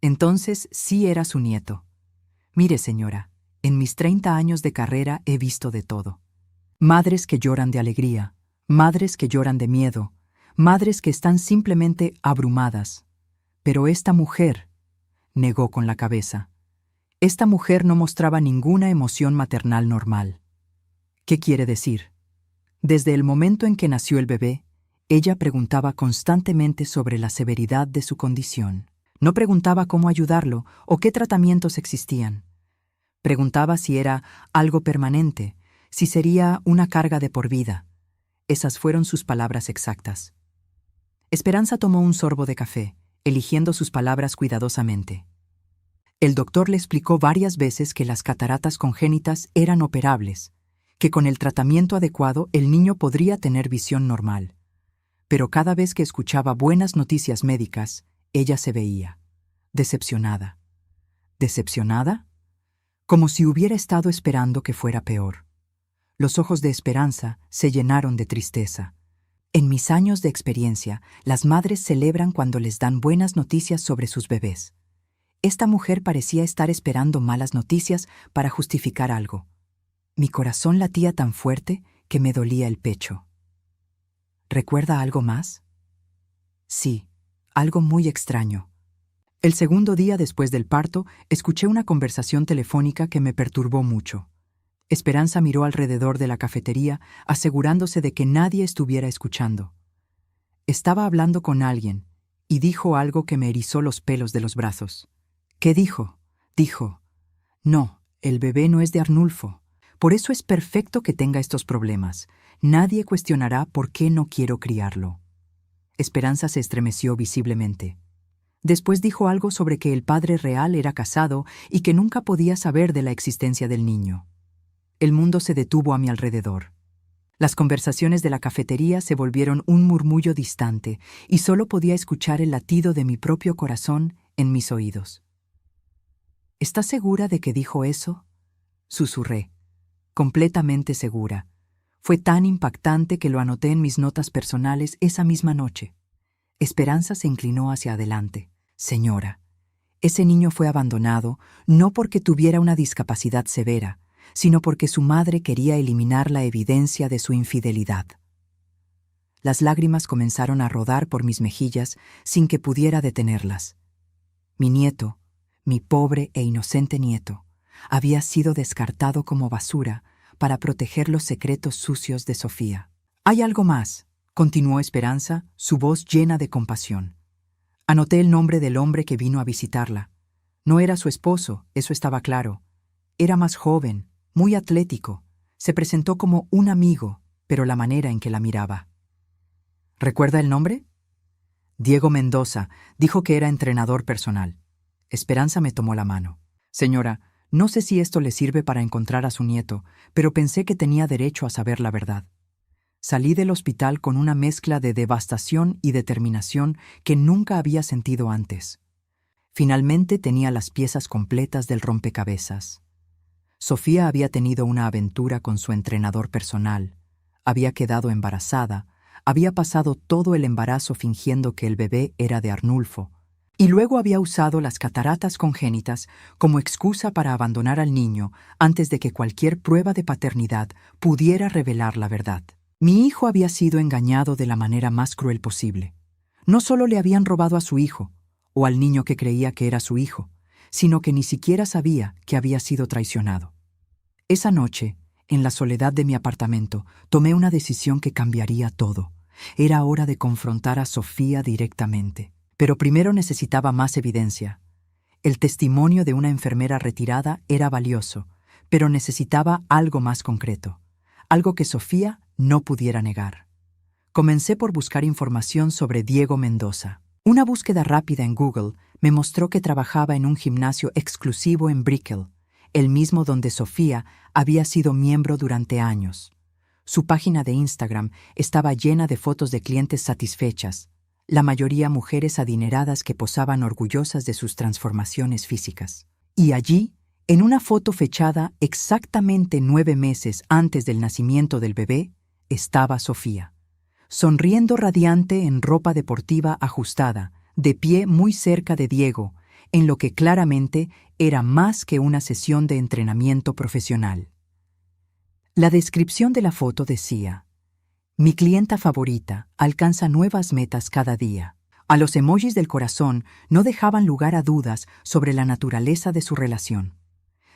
Entonces sí era su nieto. Mire, señora, en mis 30 años de carrera he visto de todo. Madres que lloran de alegría, madres que lloran de miedo, madres que están simplemente abrumadas. Pero esta mujer, negó con la cabeza. Esta mujer no mostraba ninguna emoción maternal normal. ¿Qué quiere decir? Desde el momento en que nació el bebé, ella preguntaba constantemente sobre la severidad de su condición. No preguntaba cómo ayudarlo o qué tratamientos existían. Preguntaba si era algo permanente, si sería una carga de por vida. Esas fueron sus palabras exactas. Esperanza tomó un sorbo de café, eligiendo sus palabras cuidadosamente. El doctor le explicó varias veces que las cataratas congénitas eran operables, que con el tratamiento adecuado el niño podría tener visión normal. Pero cada vez que escuchaba buenas noticias médicas, ella se veía decepcionada. ¿Decepcionada? Como si hubiera estado esperando que fuera peor. Los ojos de Esperanza se llenaron de tristeza. En mis años de experiencia, las madres celebran cuando les dan buenas noticias sobre sus bebés. Esta mujer parecía estar esperando malas noticias para justificar algo. Mi corazón latía tan fuerte que me dolía el pecho. ¿Recuerda algo más? Sí, algo muy extraño. El segundo día después del parto, escuché una conversación telefónica que me perturbó mucho. Esperanza miró alrededor de la cafetería, asegurándose de que nadie estuviera escuchando. Estaba hablando con alguien, y dijo algo que me erizó los pelos de los brazos. ¿Qué dijo? Dijo, no, el bebé no es de Arnulfo. Por eso es perfecto que tenga estos problemas. Nadie cuestionará por qué no quiero criarlo. Esperanza se estremeció visiblemente. Después dijo algo sobre que el padre real era casado y que nunca podía saber de la existencia del niño. El mundo se detuvo a mi alrededor. Las conversaciones de la cafetería se volvieron un murmullo distante y solo podía escuchar el latido de mi propio corazón en mis oídos. ¿Estás segura de que dijo eso? Susurré. Completamente segura. Fue tan impactante que lo anoté en mis notas personales esa misma noche. Esperanza se inclinó hacia adelante. Señora, ese niño fue abandonado no porque tuviera una discapacidad severa, sino porque su madre quería eliminar la evidencia de su infidelidad. Las lágrimas comenzaron a rodar por mis mejillas sin que pudiera detenerlas. Mi nieto, mi pobre e inocente nieto, había sido descartado como basura para proteger los secretos sucios de Sofía. «Hay algo más», continuó Esperanza, su voz llena de compasión. Anoté el nombre del hombre que vino a visitarla. No era su esposo, eso estaba claro. Era más joven, muy atlético. Se presentó como un amigo, pero la manera en que la miraba. ¿Recuerda el nombre? Diego Mendoza. Dijo que era entrenador personal. Esperanza me tomó la mano. Señora, no sé si esto le sirve para encontrar a su nieto, pero pensé que tenía derecho a saber la verdad. Salí del hospital con una mezcla de devastación y determinación que nunca había sentido antes. Finalmente tenía las piezas completas del rompecabezas. Sofía había tenido una aventura con su entrenador personal, había quedado embarazada, había pasado todo el embarazo fingiendo que el bebé era de Arnulfo, y luego había usado las cataratas congénitas como excusa para abandonar al niño antes de que cualquier prueba de paternidad pudiera revelar la verdad. Mi hijo había sido engañado de la manera más cruel posible. No solo le habían robado a su hijo, o al niño que creía que era su hijo, sino que ni siquiera sabía que había sido traicionado. Esa noche, en la soledad de mi apartamento, tomé una decisión que cambiaría todo. Era hora de confrontar a Sofía directamente. Pero primero necesitaba más evidencia. El testimonio de una enfermera retirada era valioso, pero necesitaba algo más concreto, algo que Sofía no pudiera negar. Comencé por buscar información sobre Diego Mendoza. Una búsqueda rápida en Google me mostró que trabajaba en un gimnasio exclusivo en Brickell, el mismo donde Sofía había sido miembro durante años. Su página de Instagram estaba llena de fotos de clientes satisfechas, la mayoría mujeres adineradas que posaban orgullosas de sus transformaciones físicas. Y allí, en una foto fechada exactamente 9 meses antes del nacimiento del bebé, estaba Sofía, sonriendo radiante en ropa deportiva ajustada, de pie muy cerca de Diego, en lo que claramente era más que una sesión de entrenamiento profesional. La descripción de la foto decía: mi clienta favorita alcanza nuevas metas cada día. A los emojis del corazón no dejaban lugar a dudas sobre la naturaleza de su relación.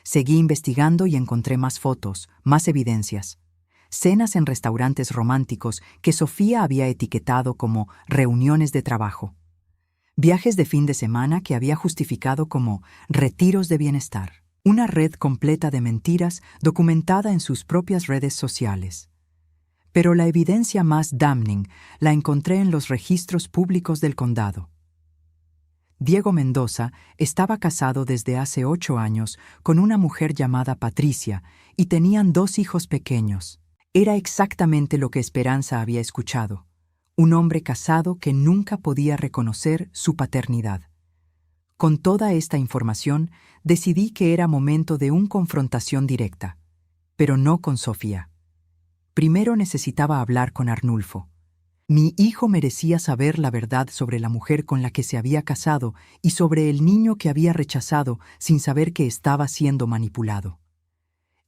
Seguí investigando y encontré más fotos, más evidencias. Cenas en restaurantes románticos que Sofía había etiquetado como reuniones de trabajo. Viajes de fin de semana que había justificado como retiros de bienestar. Una red completa de mentiras documentada en sus propias redes sociales. Pero la evidencia más damning la encontré en los registros públicos del condado. Diego Mendoza estaba casado desde hace 8 años con una mujer llamada Patricia y tenían 2 hijos pequeños. Era exactamente lo que Esperanza había escuchado: un hombre casado que nunca podía reconocer su paternidad. Con toda esta información, decidí que era momento de una confrontación directa, pero no con Sofía. Primero necesitaba hablar con Arnulfo. Mi hijo merecía saber la verdad sobre la mujer con la que se había casado y sobre el niño que había rechazado sin saber que estaba siendo manipulado.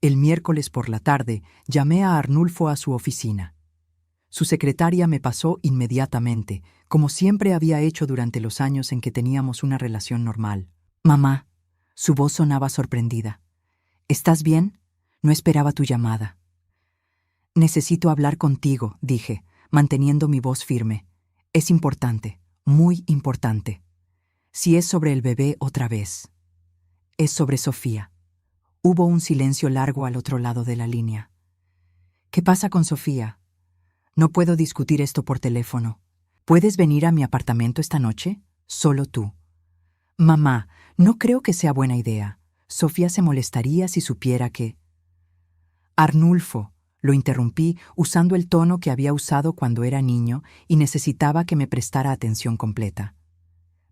El miércoles por la tarde llamé a Arnulfo a su oficina. Su secretaria me pasó inmediatamente, como siempre había hecho durante los años en que teníamos una relación normal. «Mamá», su voz sonaba sorprendida. «¿Estás bien? No esperaba tu llamada». «Necesito hablar contigo», dije, manteniendo mi voz firme. «Es importante, muy importante. Si es sobre el bebé otra vez. Es sobre Sofía». Hubo un silencio largo al otro lado de la línea. «¿Qué pasa con Sofía? No puedo discutir esto por teléfono. ¿Puedes venir a mi apartamento esta noche? Solo tú». «Mamá, no creo que sea buena idea. Sofía se molestaría si supiera que...» «Arnulfo», lo interrumpí usando el tono que había usado cuando era niño y necesitaba que me prestara atención completa.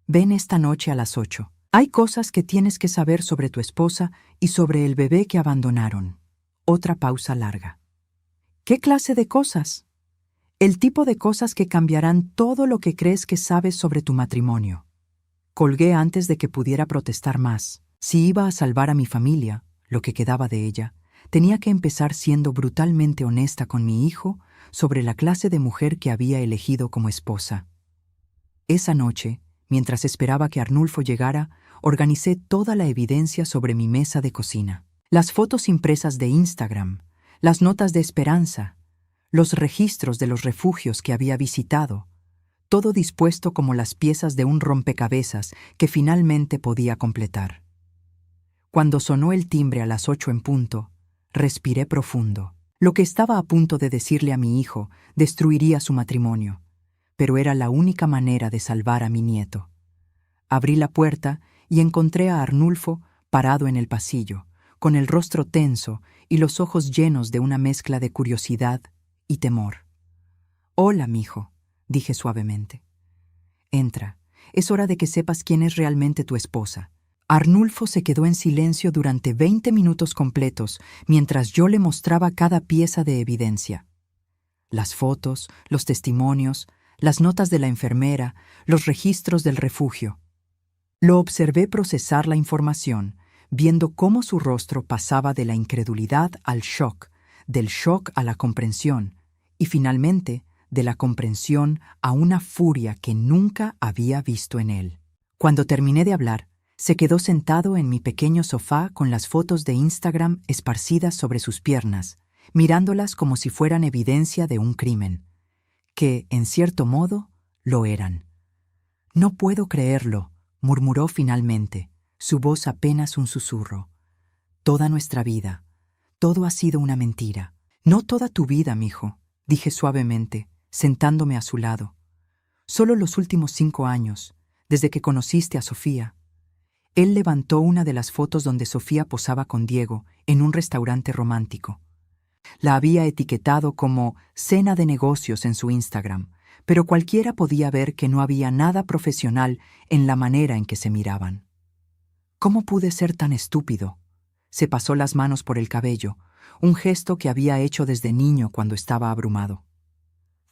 «Ven esta noche a las 8. Hay cosas que tienes que saber sobre tu esposa y sobre el bebé que abandonaron». Otra pausa larga. «¿Qué clase de cosas?» «El tipo de cosas que cambiarán todo lo que crees que sabes sobre tu matrimonio». Colgué antes de que pudiera protestar más. Si iba a salvar a mi familia, lo que quedaba de ella, tenía que empezar siendo brutalmente honesta con mi hijo sobre la clase de mujer que había elegido como esposa. Esa noche, mientras esperaba que Arnulfo llegara, organicé toda la evidencia sobre mi mesa de cocina. Las fotos impresas de Instagram, las notas de Esperanza, los registros de los refugios que había visitado, todo dispuesto como las piezas de un rompecabezas que finalmente podía completar. Cuando sonó el timbre a las 8 en punto, respiré profundo. Lo que estaba a punto de decirle a mi hijo destruiría su matrimonio, pero era la única manera de salvar a mi nieto. Abrí la puerta y encontré a Arnulfo parado en el pasillo, con el rostro tenso y los ojos llenos de una mezcla de curiosidad y temor. «Hola, mijo», dije suavemente. «Entra. Es hora de que sepas quién es realmente tu esposa». Arnulfo se quedó en silencio durante 20 minutos completos mientras yo le mostraba cada pieza de evidencia. Las fotos, los testimonios, las notas de la enfermera, los registros del refugio. Lo observé procesar la información, viendo cómo su rostro pasaba de la incredulidad al shock, del shock a la comprensión, y finalmente de la comprensión a una furia que nunca había visto en él. Cuando terminé de hablar, se quedó sentado en mi pequeño sofá con las fotos de Instagram esparcidas sobre sus piernas, mirándolas como si fueran evidencia de un crimen, que, en cierto modo, lo eran. «No puedo creerlo», murmuró finalmente, su voz apenas un susurro. «Toda nuestra vida, todo ha sido una mentira». «No toda tu vida, mijo», dije suavemente, sentándome a su lado. «Solo los últimos 5 años, desde que conociste a Sofía. Él levantó una de las fotos donde Sofía posaba con Diego en un restaurante romántico. La había etiquetado como cena de negocios en su Instagram, pero cualquiera podía ver que no había nada profesional en la manera en que se miraban. ¿Cómo pude ser tan estúpido? Se pasó las manos por el cabello, un gesto que había hecho desde niño cuando estaba abrumado.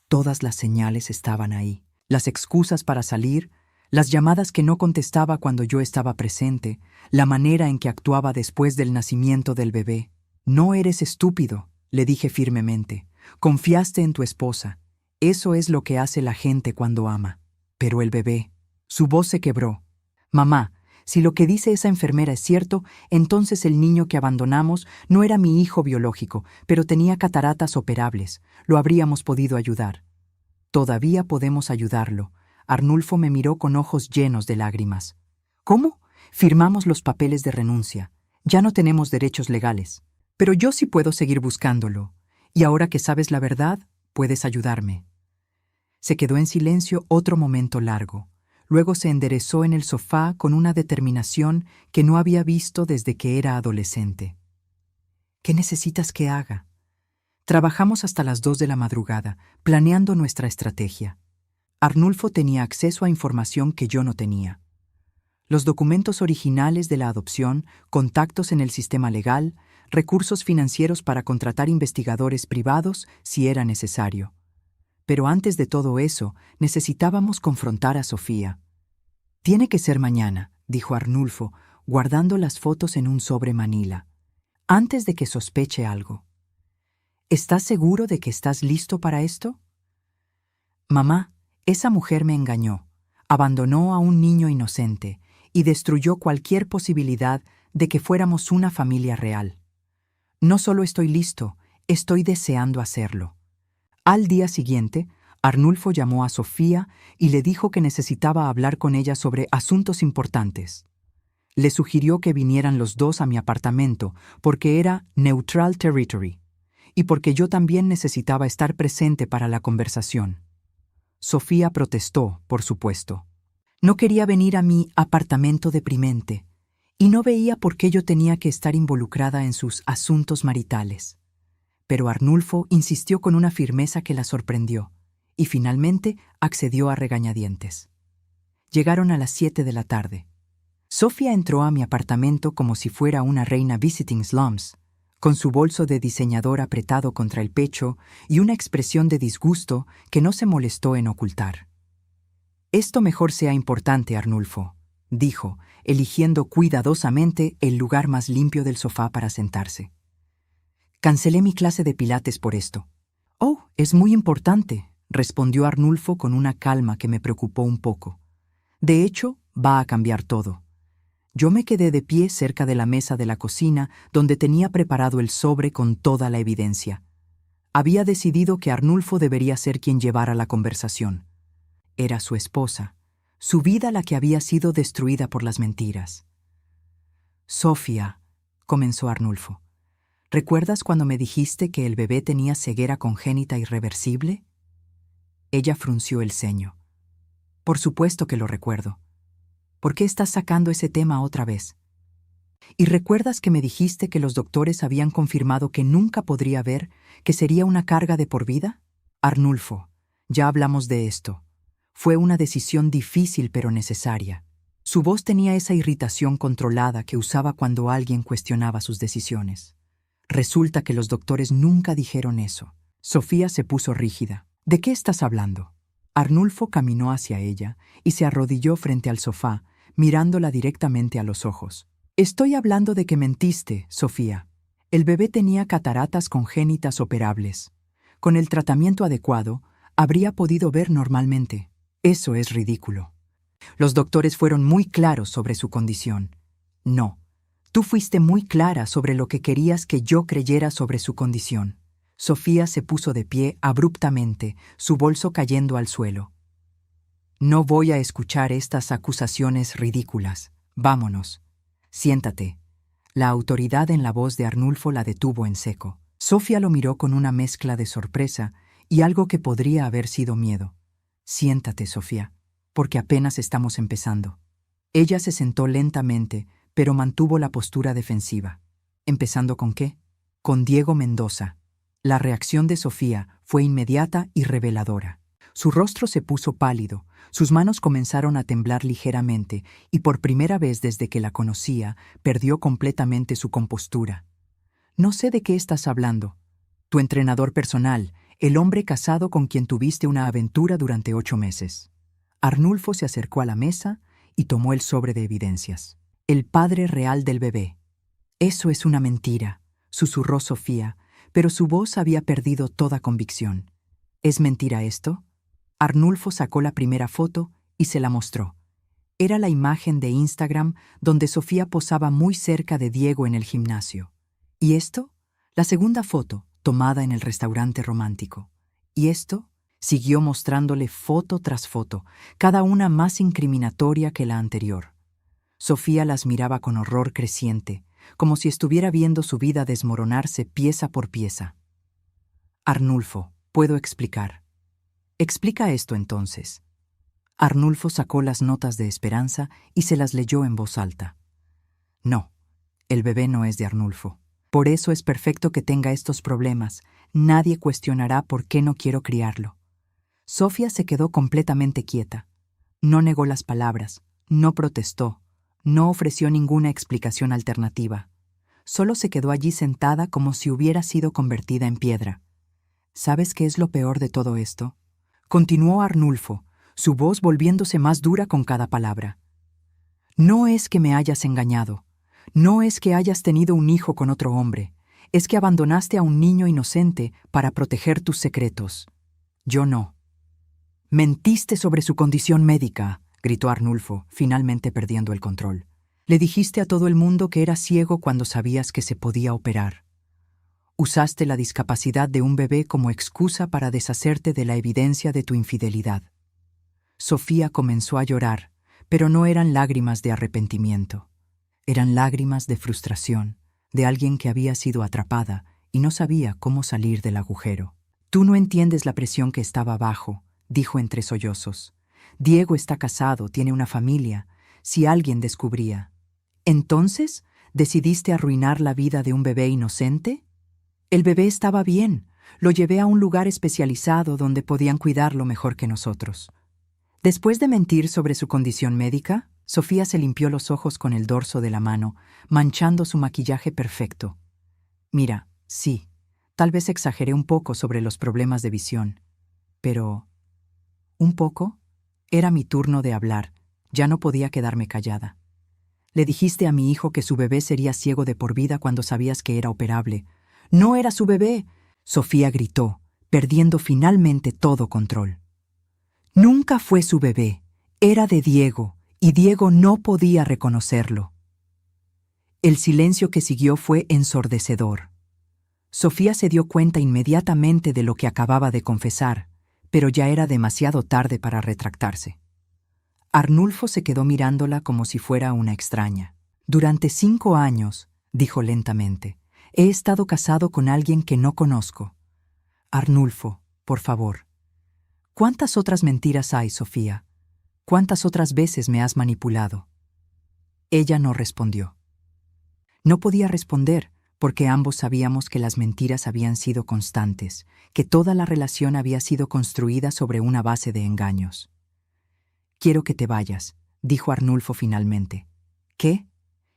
Todas las señales estaban ahí, las excusas para salir, las llamadas que no contestaba cuando yo estaba presente, la manera en que actuaba después del nacimiento del bebé. No eres estúpido, le dije firmemente. Confiaste en tu esposa. Eso es lo que hace la gente cuando ama. Pero el bebé. Su voz se quebró. Mamá, si lo que dice esa enfermera es cierto, entonces el niño que abandonamos no era mi hijo biológico, pero tenía cataratas operables. Lo habríamos podido ayudar. Todavía podemos ayudarlo. Arnulfo me miró con ojos llenos de lágrimas. ¿Cómo? Firmamos los papeles de renuncia. Ya no tenemos derechos legales. Pero yo sí puedo seguir buscándolo. Y ahora que sabes la verdad, puedes ayudarme. Se quedó en silencio otro momento largo. Luego se enderezó en el sofá con una determinación que no había visto desde que era adolescente. ¿Qué necesitas que haga? Trabajamos hasta las 2 de la madrugada, planeando nuestra estrategia. Arnulfo tenía acceso a información que yo no tenía. Los documentos originales de la adopción, contactos en el sistema legal, recursos financieros para contratar investigadores privados si era necesario. Pero antes de todo eso, necesitábamos confrontar a Sofía. Tiene que ser mañana, dijo Arnulfo, guardando las fotos en un sobre manila. Antes de que sospeche algo. ¿Estás seguro de que estás listo para esto? Mamá, esa mujer me engañó, abandonó a un niño inocente y destruyó cualquier posibilidad de que fuéramos una familia real. No solo estoy listo, estoy deseando hacerlo. Al día siguiente, Arnulfo llamó a Sofía y le dijo que necesitaba hablar con ella sobre asuntos importantes. Le sugirió que vinieran los dos a mi apartamento porque era neutral territory y porque yo también necesitaba estar presente para la conversación. Sofía protestó, por supuesto. No quería venir a mi apartamento deprimente y no veía por qué yo tenía que estar involucrada en sus asuntos maritales. Pero Arnulfo insistió con una firmeza que la sorprendió y finalmente accedió a regañadientes. Llegaron a las 7 de la tarde. Sofía entró a mi apartamento como si fuera una reina visiting slums, con su bolso de diseñador apretado contra el pecho y una expresión de disgusto que no se molestó en ocultar. «Esto mejor sea importante, Arnulfo», dijo, eligiendo cuidadosamente el lugar más limpio del sofá para sentarse. «Cancelé mi clase de pilates por esto». «Oh, es muy importante», respondió Arnulfo con una calma que me preocupó un poco. «De hecho, va a cambiar todo». Yo me quedé de pie cerca de la mesa de la cocina donde tenía preparado el sobre con toda la evidencia. Había decidido que Arnulfo debería ser quien llevara la conversación. Era su esposa, su vida la que había sido destruida por las mentiras. «Sofía», comenzó Arnulfo, «¿recuerdas cuando me dijiste que el bebé tenía ceguera congénita irreversible?» Ella frunció el ceño. «Por supuesto que lo recuerdo. ¿Por qué estás sacando ese tema otra vez? ¿Y recuerdas que me dijiste que los doctores habían confirmado que nunca podría ver, que sería una carga de por vida? Arnulfo, ya hablamos de esto. Fue una decisión difícil pero necesaria». Su voz tenía esa irritación controlada que usaba cuando alguien cuestionaba sus decisiones. «Resulta que los doctores nunca dijeron eso». Sofía se puso rígida. «¿De qué estás hablando?» Arnulfo caminó hacia ella y se arrodilló frente al sofá, mirándola directamente a los ojos. «Estoy hablando de que mentiste, Sofía. El bebé tenía cataratas congénitas operables. Con el tratamiento adecuado, habría podido ver normalmente. Eso es ridículo. Los doctores fueron muy claros sobre su condición. No, tú fuiste muy clara sobre lo que querías que yo creyera sobre su condición». Sofía se puso de pie abruptamente, su bolso cayendo al suelo. «No voy a escuchar estas acusaciones ridículas. Vámonos. Siéntate». La autoridad en la voz de Arnulfo la detuvo en seco. Sofía lo miró con una mezcla de sorpresa y algo que podría haber sido miedo. «Siéntate, Sofía, porque apenas estamos empezando». Ella se sentó lentamente, pero mantuvo la postura defensiva. ¿Empezando con qué? Con Diego Mendoza. La reacción de Sofía fue inmediata y reveladora. Su rostro se puso pálido, sus manos comenzaron a temblar ligeramente y por primera vez desde que la conocía, perdió completamente su compostura. No sé de qué estás hablando. Tu entrenador personal, el hombre casado con quien tuviste una aventura durante 8 meses. Arnulfo se acercó a la mesa y tomó el sobre de evidencias. El padre real del bebé. Eso es una mentira, susurró Sofía, pero su voz había perdido toda convicción. ¿Es mentira esto? Arnulfo sacó la primera foto y se la mostró. Era la imagen de Instagram donde Sofía posaba muy cerca de Diego en el gimnasio. ¿Y esto? La segunda foto, tomada en el restaurante romántico. ¿Y esto? Siguió mostrándole foto tras foto, cada una más incriminatoria que la anterior. Sofía las miraba con horror creciente, como si estuviera viendo su vida desmoronarse pieza por pieza. Arnulfo, puedo explicar. Explica esto entonces. Arnulfo sacó las notas de Esperanza y se las leyó en voz alta. No, el bebé no es de Arnulfo. Por eso es perfecto que tenga estos problemas. Nadie cuestionará por qué no quiero criarlo. Sofía se quedó completamente quieta. No negó las palabras, no protestó, no ofreció ninguna explicación alternativa. Solo se quedó allí sentada como si hubiera sido convertida en piedra. ¿Sabes qué es lo peor de todo esto? Continuó Arnulfo, su voz volviéndose más dura con cada palabra. No es que me hayas engañado, no es que hayas tenido un hijo con otro hombre, es que abandonaste a un niño inocente para proteger tus secretos. Yo no. Mentiste sobre su condición médica, gritó Arnulfo, finalmente perdiendo el control. Le dijiste a todo el mundo que era ciego cuando sabías que se podía operar. Usaste la discapacidad de un bebé como excusa para deshacerte de la evidencia de tu infidelidad. Sofía comenzó a llorar, pero no eran lágrimas de arrepentimiento. Eran lágrimas de frustración, de alguien que había sido atrapada y no sabía cómo salir del agujero. Tú no entiendes la presión que estaba bajo, dijo entre sollozos. Diego está casado, tiene una familia. Si alguien descubría. ¿Entonces decidiste arruinar la vida de un bebé inocente? El bebé estaba bien. Lo llevé a un lugar especializado donde podían cuidarlo mejor que nosotros. Después de mentir sobre su condición médica, Sofía se limpió los ojos con el dorso de la mano, manchando su maquillaje perfecto. Mira, sí, tal vez exageré un poco sobre los problemas de visión. Pero... ¿un poco? Era mi turno de hablar. Ya no podía quedarme callada. Le dijiste a mi hijo que su bebé sería ciego de por vida cuando sabías que era operable. ¡No era su bebé!, Sofía gritó, perdiendo finalmente todo control. Nunca fue su bebé, era de Diego, y Diego no podía reconocerlo. El silencio que siguió fue ensordecedor. Sofía se dio cuenta inmediatamente de lo que acababa de confesar, pero ya era demasiado tarde para retractarse. Arnulfo se quedó mirándola como si fuera una extraña. Durante 5 años, dijo lentamente, he estado casado con alguien que no conozco. Arnulfo, por favor. ¿Cuántas otras mentiras hay, Sofía? ¿Cuántas otras veces me has manipulado? Ella no respondió. No podía responder porque ambos sabíamos que las mentiras habían sido constantes, que toda la relación había sido construida sobre una base de engaños. Quiero que te vayas, dijo Arnulfo finalmente. ¿Qué?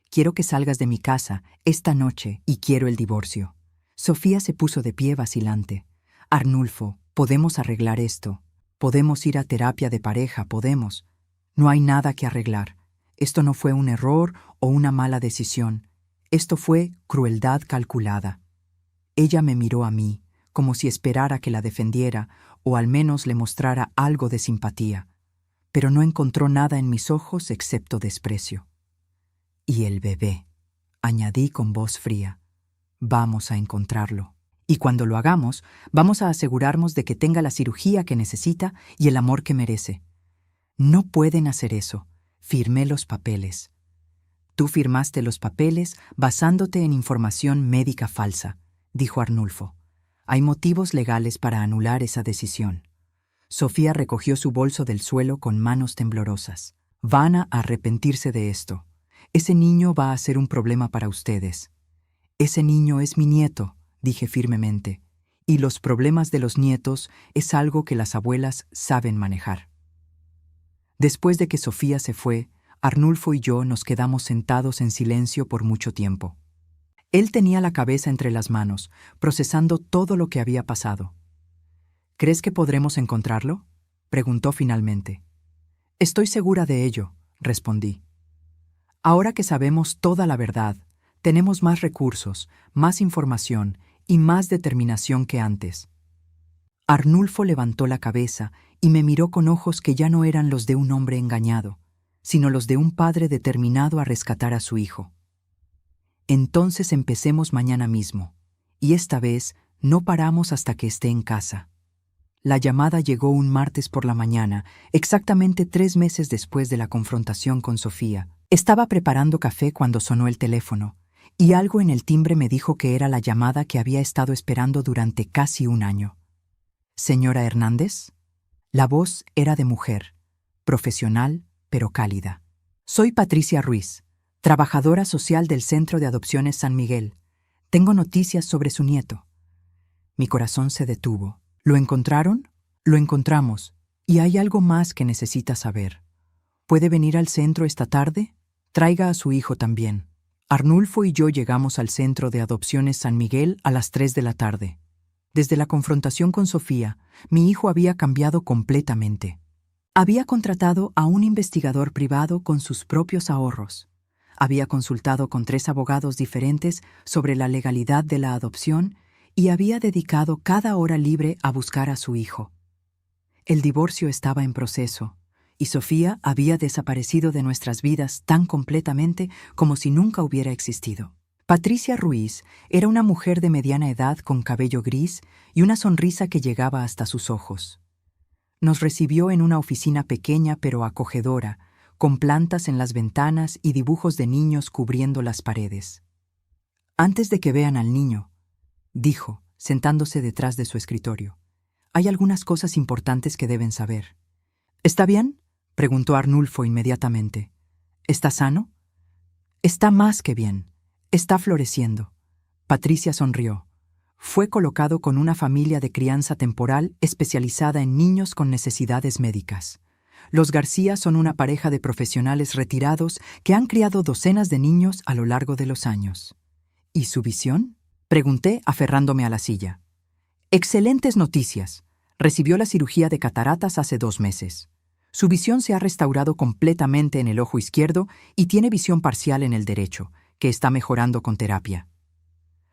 Quiero que salgas de mi casa esta noche y quiero el divorcio. Sofía se puso de pie vacilante. Arnulfo, podemos arreglar esto. Podemos ir a terapia de pareja, podemos. No hay nada que arreglar. Esto no fue un error o una mala decisión. Esto fue crueldad calculada. Ella me miró a mí, como si esperara que la defendiera o al menos le mostrara algo de simpatía, pero no encontró nada en mis ojos excepto desprecio. Y el bebé, añadí con voz fría. Vamos a encontrarlo. Y cuando lo hagamos, vamos a asegurarnos de que tenga la cirugía que necesita y el amor que merece. No pueden hacer eso. Firmé los papeles. Tú firmaste los papeles basándote en información médica falsa, dijo Arnulfo. Hay motivos legales para anular esa decisión. Sofía recogió su bolso del suelo con manos temblorosas. Van a arrepentirse de esto. Ese niño va a ser un problema para ustedes. Ese niño es mi nieto, dije firmemente, y los problemas de los nietos es algo que las abuelas saben manejar. Después de que Sofía se fue, Arnulfo y yo nos quedamos sentados en silencio por mucho tiempo. Él tenía la cabeza entre las manos, procesando todo lo que había pasado. ¿Crees que podremos encontrarlo?, preguntó finalmente. Estoy segura de ello, respondí. Ahora que sabemos toda la verdad, tenemos más recursos, más información y más determinación que antes. Arnulfo levantó la cabeza y me miró con ojos que ya no eran los de un hombre engañado, sino los de un padre determinado a rescatar a su hijo. Entonces empecemos mañana mismo, y esta vez no paramos hasta que esté en casa. La llamada llegó un martes por la mañana, exactamente 3 meses después de la confrontación con Sofía. Estaba preparando café cuando sonó el teléfono, y algo en el timbre me dijo que era la llamada que había estado esperando durante casi un año. ¿Señora Hernández? La voz era de mujer, profesional, pero cálida. Soy Patricia Ruiz, trabajadora social del Centro de Adopciones San Miguel. Tengo noticias sobre su nieto. Mi corazón se detuvo. ¿Lo encontraron? Lo encontramos, y hay algo más que necesita saber. ¿Puede venir al centro esta tarde? Traiga a su hijo también. Arnulfo y yo llegamos al Centro de Adopciones San Miguel a las 3 de la tarde. Desde la confrontación con Sofía, mi hijo había cambiado completamente. Había contratado a un investigador privado con sus propios ahorros. Había consultado con 3 abogados diferentes sobre la legalidad de la adopción y había dedicado cada hora libre a buscar a su hijo. El divorcio estaba en proceso, y Sofía había desaparecido de nuestras vidas tan completamente como si nunca hubiera existido. Patricia Ruiz era una mujer de mediana edad con cabello gris y una sonrisa que llegaba hasta sus ojos. Nos recibió en una oficina pequeña pero acogedora, con plantas en las ventanas y dibujos de niños cubriendo las paredes. Antes de que vean al niño, dijo, sentándose detrás de su escritorio, hay algunas cosas importantes que deben saber. ¿Está bien?, preguntó Arnulfo inmediatamente. ¿Está sano? Está más que bien. Está floreciendo. Patricia sonrió. Fue colocado con una familia de crianza temporal especializada en niños con necesidades médicas. Los García son una pareja de profesionales retirados que han criado docenas de niños a lo largo de los años. ¿Y su visión?, pregunté aferrándome a la silla. Excelentes noticias. Recibió la cirugía de cataratas hace 2 meses. Su visión se ha restaurado completamente en el ojo izquierdo y tiene visión parcial en el derecho, que está mejorando con terapia.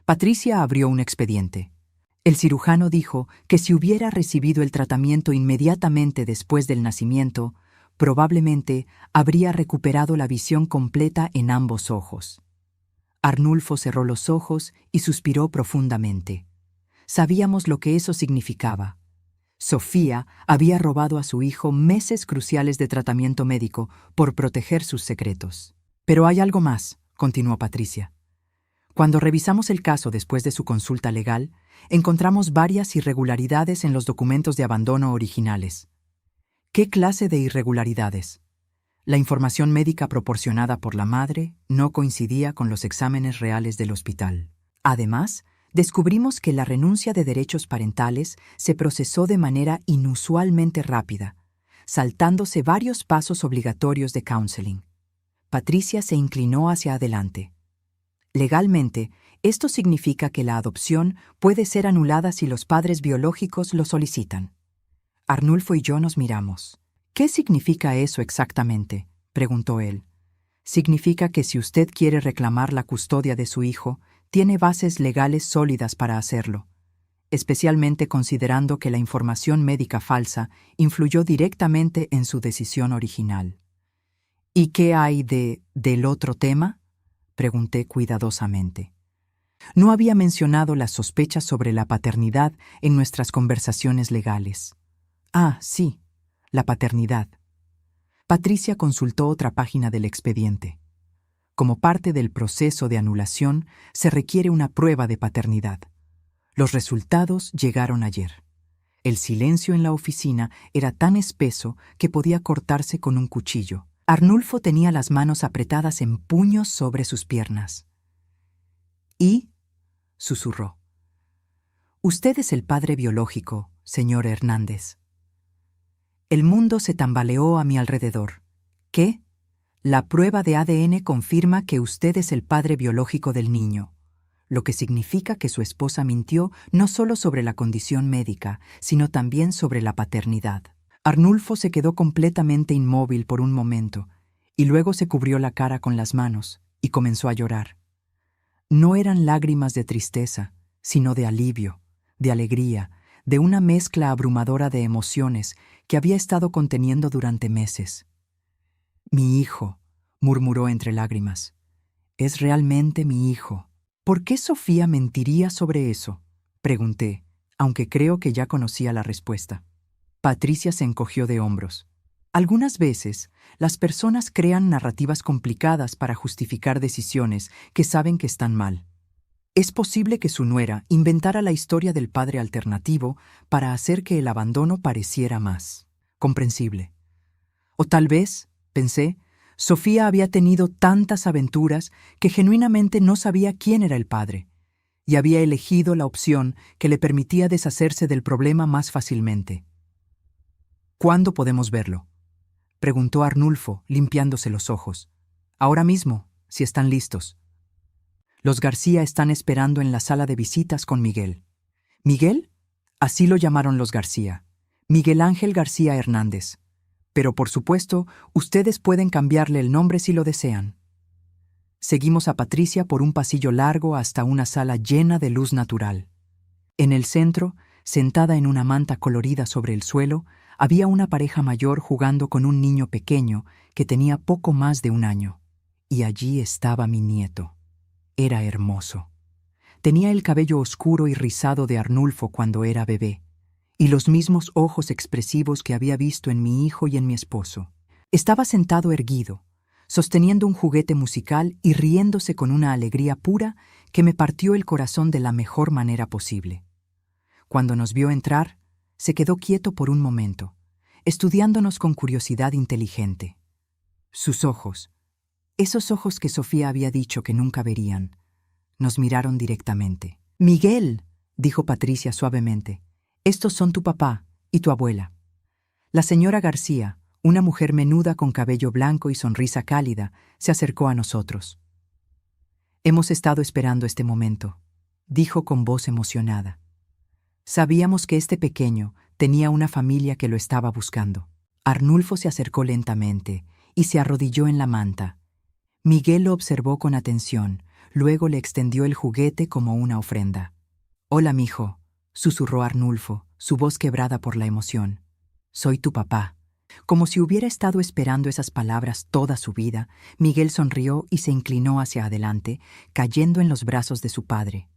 Patricia abrió un expediente. El cirujano dijo que si hubiera recibido el tratamiento inmediatamente después del nacimiento, probablemente habría recuperado la visión completa en ambos ojos. Arnulfo cerró los ojos y suspiró profundamente. Sabíamos lo que eso significaba. Sofía había robado a su hijo meses cruciales de tratamiento médico por proteger sus secretos. Pero hay algo más, continuó Patricia. Cuando revisamos el caso después de su consulta legal, encontramos varias irregularidades en los documentos de abandono originales. ¿Qué clase de irregularidades? La información médica proporcionada por la madre no coincidía con los exámenes reales del hospital. Además, descubrimos que la renuncia de derechos parentales se procesó de manera inusualmente rápida, saltándose varios pasos obligatorios de counseling. Patricia se inclinó hacia adelante. Legalmente, esto significa que la adopción puede ser anulada si los padres biológicos lo solicitan. Arnulfo y yo nos miramos. ¿Qué significa eso exactamente?, preguntó él. Significa que si usted quiere reclamar la custodia de su hijo, tiene bases legales sólidas para hacerlo, especialmente considerando que la información médica falsa influyó directamente en su decisión original. ¿Y qué hay del otro tema?, pregunté cuidadosamente. No había mencionado las sospechas sobre la paternidad en nuestras conversaciones legales. Ah, sí, la paternidad. Patricia consultó otra página del expediente. Como parte del proceso de anulación, se requiere una prueba de paternidad. Los resultados llegaron ayer. El silencio en la oficina era tan espeso que podía cortarse con un cuchillo, Arnulfo tenía las manos apretadas en puños sobre sus piernas. Y, susurró, usted es el padre biológico, señor Hernández. El mundo se tambaleó a mi alrededor. ¿Qué? La prueba de ADN confirma que usted es el padre biológico del niño, lo que significa que su esposa mintió no solo sobre la condición médica, sino también sobre la paternidad. Arnulfo se quedó completamente inmóvil por un momento, y luego se cubrió la cara con las manos y comenzó a llorar. No eran lágrimas de tristeza, sino de alivio, de alegría, de una mezcla abrumadora de emociones que había estado conteniendo durante meses. «Mi hijo», murmuró entre lágrimas. «Es realmente mi hijo». «¿Por qué Sofía mentiría sobre eso?», pregunté, aunque creo que ya conocía la respuesta. Patricia se encogió de hombros. Algunas veces, las personas crean narrativas complicadas para justificar decisiones que saben que están mal. Es posible que su nuera inventara la historia del padre alternativo para hacer que el abandono pareciera más comprensible. O tal vez, pensé, Sofía había tenido tantas aventuras que genuinamente no sabía quién era el padre, y había elegido la opción que le permitía deshacerse del problema más fácilmente. «¿Cuándo podemos verlo?», preguntó Arnulfo, limpiándose los ojos. «Ahora mismo, si están listos». «Los García están esperando en la sala de visitas con Miguel». «¿Miguel?», así lo llamaron los García. «Miguel Ángel García Hernández. Pero por supuesto, ustedes pueden cambiarle el nombre si lo desean». Seguimos a Patricia por un pasillo largo hasta una sala llena de luz natural. En el centro, sentada en una manta colorida sobre el suelo, había una pareja mayor jugando con un niño pequeño que tenía poco más de 1 año. Y allí estaba mi nieto. Era hermoso. Tenía el cabello oscuro y rizado de Arnulfo cuando era bebé, y los mismos ojos expresivos que había visto en mi hijo y en mi esposo. Estaba sentado erguido, sosteniendo un juguete musical y riéndose con una alegría pura que me partió el corazón de la mejor manera posible. Cuando nos vio entrar, se quedó quieto por un momento, estudiándonos con curiosidad inteligente. Sus ojos, esos ojos que Sofía había dicho que nunca verían, nos miraron directamente. «Miguel», dijo Patricia suavemente, «estos son tu papá y tu abuela». La señora García, una mujer menuda con cabello blanco y sonrisa cálida, se acercó a nosotros. «Hemos estado esperando este momento», dijo con voz emocionada. «Sabíamos que este pequeño tenía una familia que lo estaba buscando». Arnulfo se acercó lentamente y se arrodilló en la manta. Miguel lo observó con atención, luego le extendió el juguete como una ofrenda. «Hola, mijo», susurró Arnulfo, su voz quebrada por la emoción. «Soy tu papá». Como si hubiera estado esperando esas palabras toda su vida, Miguel sonrió y se inclinó hacia adelante, cayendo en los brazos de su padre.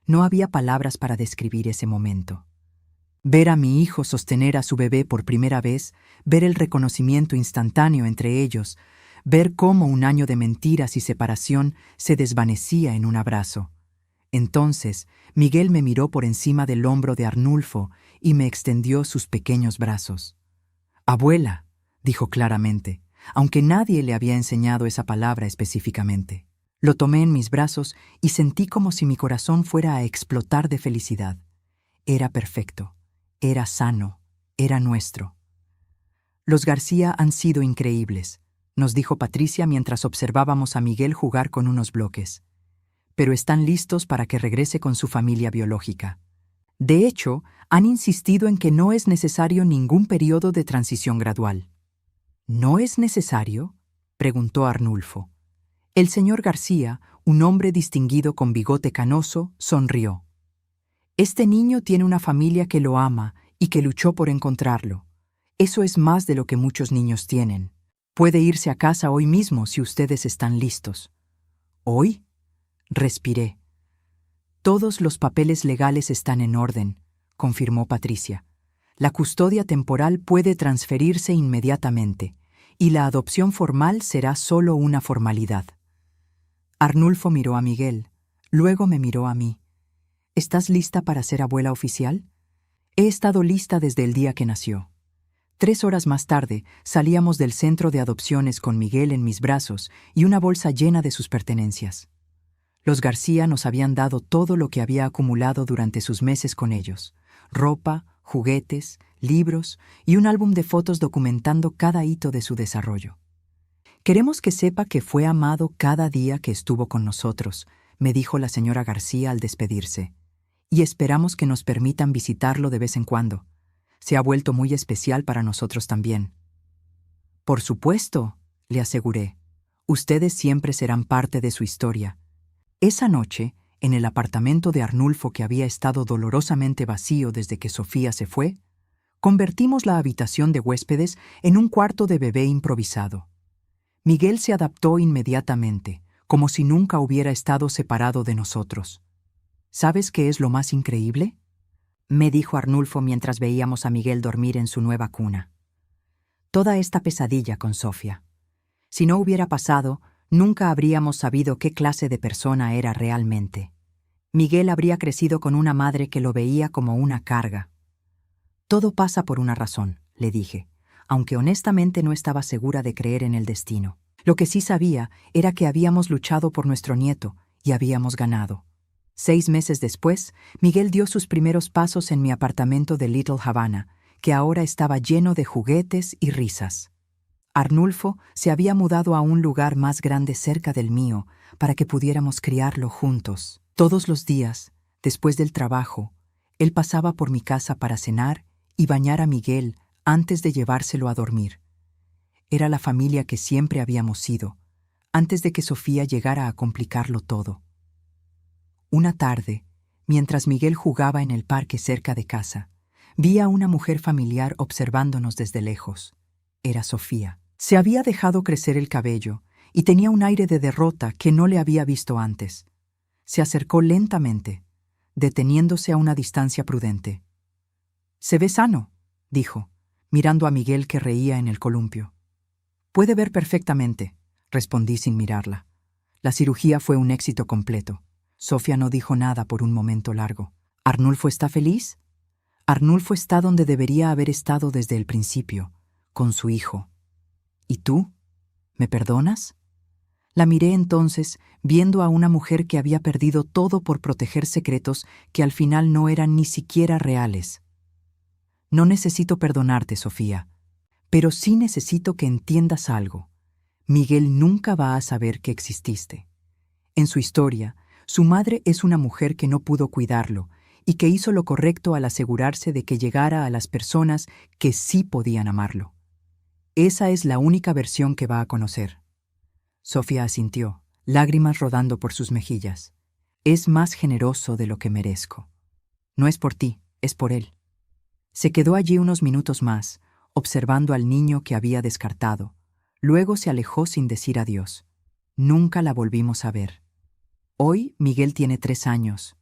No había palabras para describir ese momento. Ver a mi hijo sostener a su bebé por primera vez, ver el reconocimiento instantáneo entre ellos, ver cómo 1 año de mentiras y separación se desvanecía en un abrazo. Entonces, Miguel me miró por encima del hombro de Arnulfo y me extendió sus pequeños brazos. «Abuela», dijo claramente, aunque nadie le había enseñado esa palabra específicamente. Lo tomé en mis brazos y sentí como si mi corazón fuera a explotar de felicidad. Era perfecto, era sano, era nuestro. «Los García han sido increíbles», nos dijo Patricia mientras observábamos a Miguel jugar con unos bloques. «Pero están listos para que regrese con su familia biológica. De hecho, han insistido en que no es necesario ningún periodo de transición gradual». «¿No es necesario?», preguntó Arnulfo. El señor García, un hombre distinguido con bigote canoso, sonrió. «Este niño tiene una familia que lo ama y que luchó por encontrarlo. Eso es más de lo que muchos niños tienen. Puede irse a casa hoy mismo si ustedes están listos». «¿Hoy?», respiré. «Todos los papeles legales están en orden», confirmó Patricia. «La custodia temporal puede transferirse inmediatamente, y la adopción formal será solo una formalidad». Arnulfo miró a Miguel, luego me miró a mí. «¿Estás lista para ser abuela oficial?». «He estado lista desde el día que nació». 3 horas más tarde, salíamos del centro de adopciones con Miguel en mis brazos y una bolsa llena de sus pertenencias. Los García nos habían dado todo lo que había acumulado durante sus meses con ellos: ropa, juguetes, libros y un álbum de fotos documentando cada hito de su desarrollo. «Queremos que sepa que fue amado cada día que estuvo con nosotros», me dijo la señora García al despedirse, «y esperamos que nos permitan visitarlo de vez en cuando. Se ha vuelto muy especial para nosotros también». «Por supuesto», le aseguré. «Ustedes siempre serán parte de su historia». Esa noche, en el apartamento de Arnulfo, que había estado dolorosamente vacío desde que Sofía se fue, convertimos la habitación de huéspedes en un cuarto de bebé improvisado. Miguel se adaptó inmediatamente, como si nunca hubiera estado separado de nosotros. ¿Sabes qué es lo más increíble?, me dijo Arnulfo mientras veíamos a Miguel dormir en su nueva cuna. Toda esta pesadilla con Sofía. Si no hubiera pasado, nunca habríamos sabido qué clase de persona era realmente. Miguel habría crecido con una madre que lo veía como una carga. «Todo pasa por una razón», le dije, aunque honestamente no estaba segura de creer en el destino. Lo que sí sabía era que habíamos luchado por nuestro nieto y habíamos ganado. 6 meses después, Miguel dio sus primeros pasos en mi apartamento de Little Havana, que ahora estaba lleno de juguetes y risas. Arnulfo se había mudado a un lugar más grande cerca del mío para que pudiéramos criarlo juntos. Todos los días, después del trabajo, él pasaba por mi casa para cenar y bañar a Miguel antes de llevárselo a dormir. Era la familia que siempre habíamos sido, antes de que Sofía llegara a complicarlo todo. Una tarde, mientras Miguel jugaba en el parque cerca de casa, vi a una mujer familiar observándonos desde lejos. Era Sofía. Se había dejado crecer el cabello y tenía un aire de derrota que no le había visto antes. Se acercó lentamente, deteniéndose a una distancia prudente. «Se ve sano», dijo, mirando a Miguel, que reía en el columpio. «Puede ver perfectamente», respondí sin mirarla. La cirugía fue un éxito completo. Sofía no dijo nada por un momento largo. «¿Arnulfo está feliz?» «Arnulfo está donde debería haber estado desde el principio, con su hijo». «¿Y tú? ¿Me perdonas?» La miré entonces, viendo a una mujer que había perdido todo por proteger secretos que al final no eran ni siquiera reales. «No necesito perdonarte, Sofía, pero sí necesito que entiendas algo. Miguel nunca va a saber que exististe. En su historia, su madre es una mujer que no pudo cuidarlo y que hizo lo correcto al asegurarse de que llegara a las personas que sí podían amarlo. Esa es la única versión que va a conocer». Sofía asintió, lágrimas rodando por sus mejillas. «Es más generoso de lo que merezco. No es por ti, es por él». Se quedó allí unos minutos más, observando al niño que había descartado. Luego se alejó sin decir adiós. Nunca la volvimos a ver. Hoy Miguel tiene 3 años.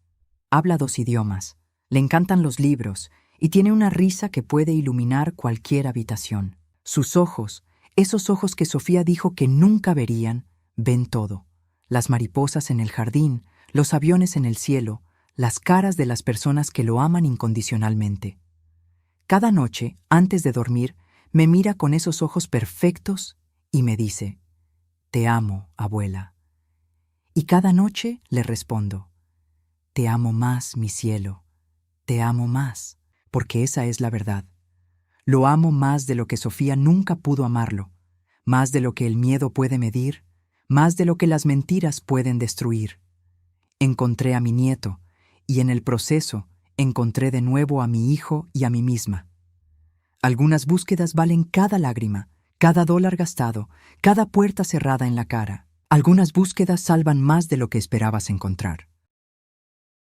Habla 2 idiomas, le encantan los libros y tiene una risa que puede iluminar cualquier habitación. Sus ojos, esos ojos que Sofía dijo que nunca verían, ven todo. Las mariposas en el jardín, los aviones en el cielo, las caras de las personas que lo aman incondicionalmente. Cada noche, antes de dormir, me mira con esos ojos perfectos y me dice: «Te amo, abuela». Y cada noche le respondo: «Te amo más, mi cielo, te amo más», porque esa es la verdad. Lo amo más de lo que Sofía nunca pudo amarlo, más de lo que el miedo puede medir, más de lo que las mentiras pueden destruir. Encontré a mi nieto, y en el proceso encontré de nuevo a mi hijo y a mí misma. Algunas búsquedas valen cada lágrima, cada dólar gastado, cada puerta cerrada en la cara. Algunas búsquedas salvan más de lo que esperabas encontrar.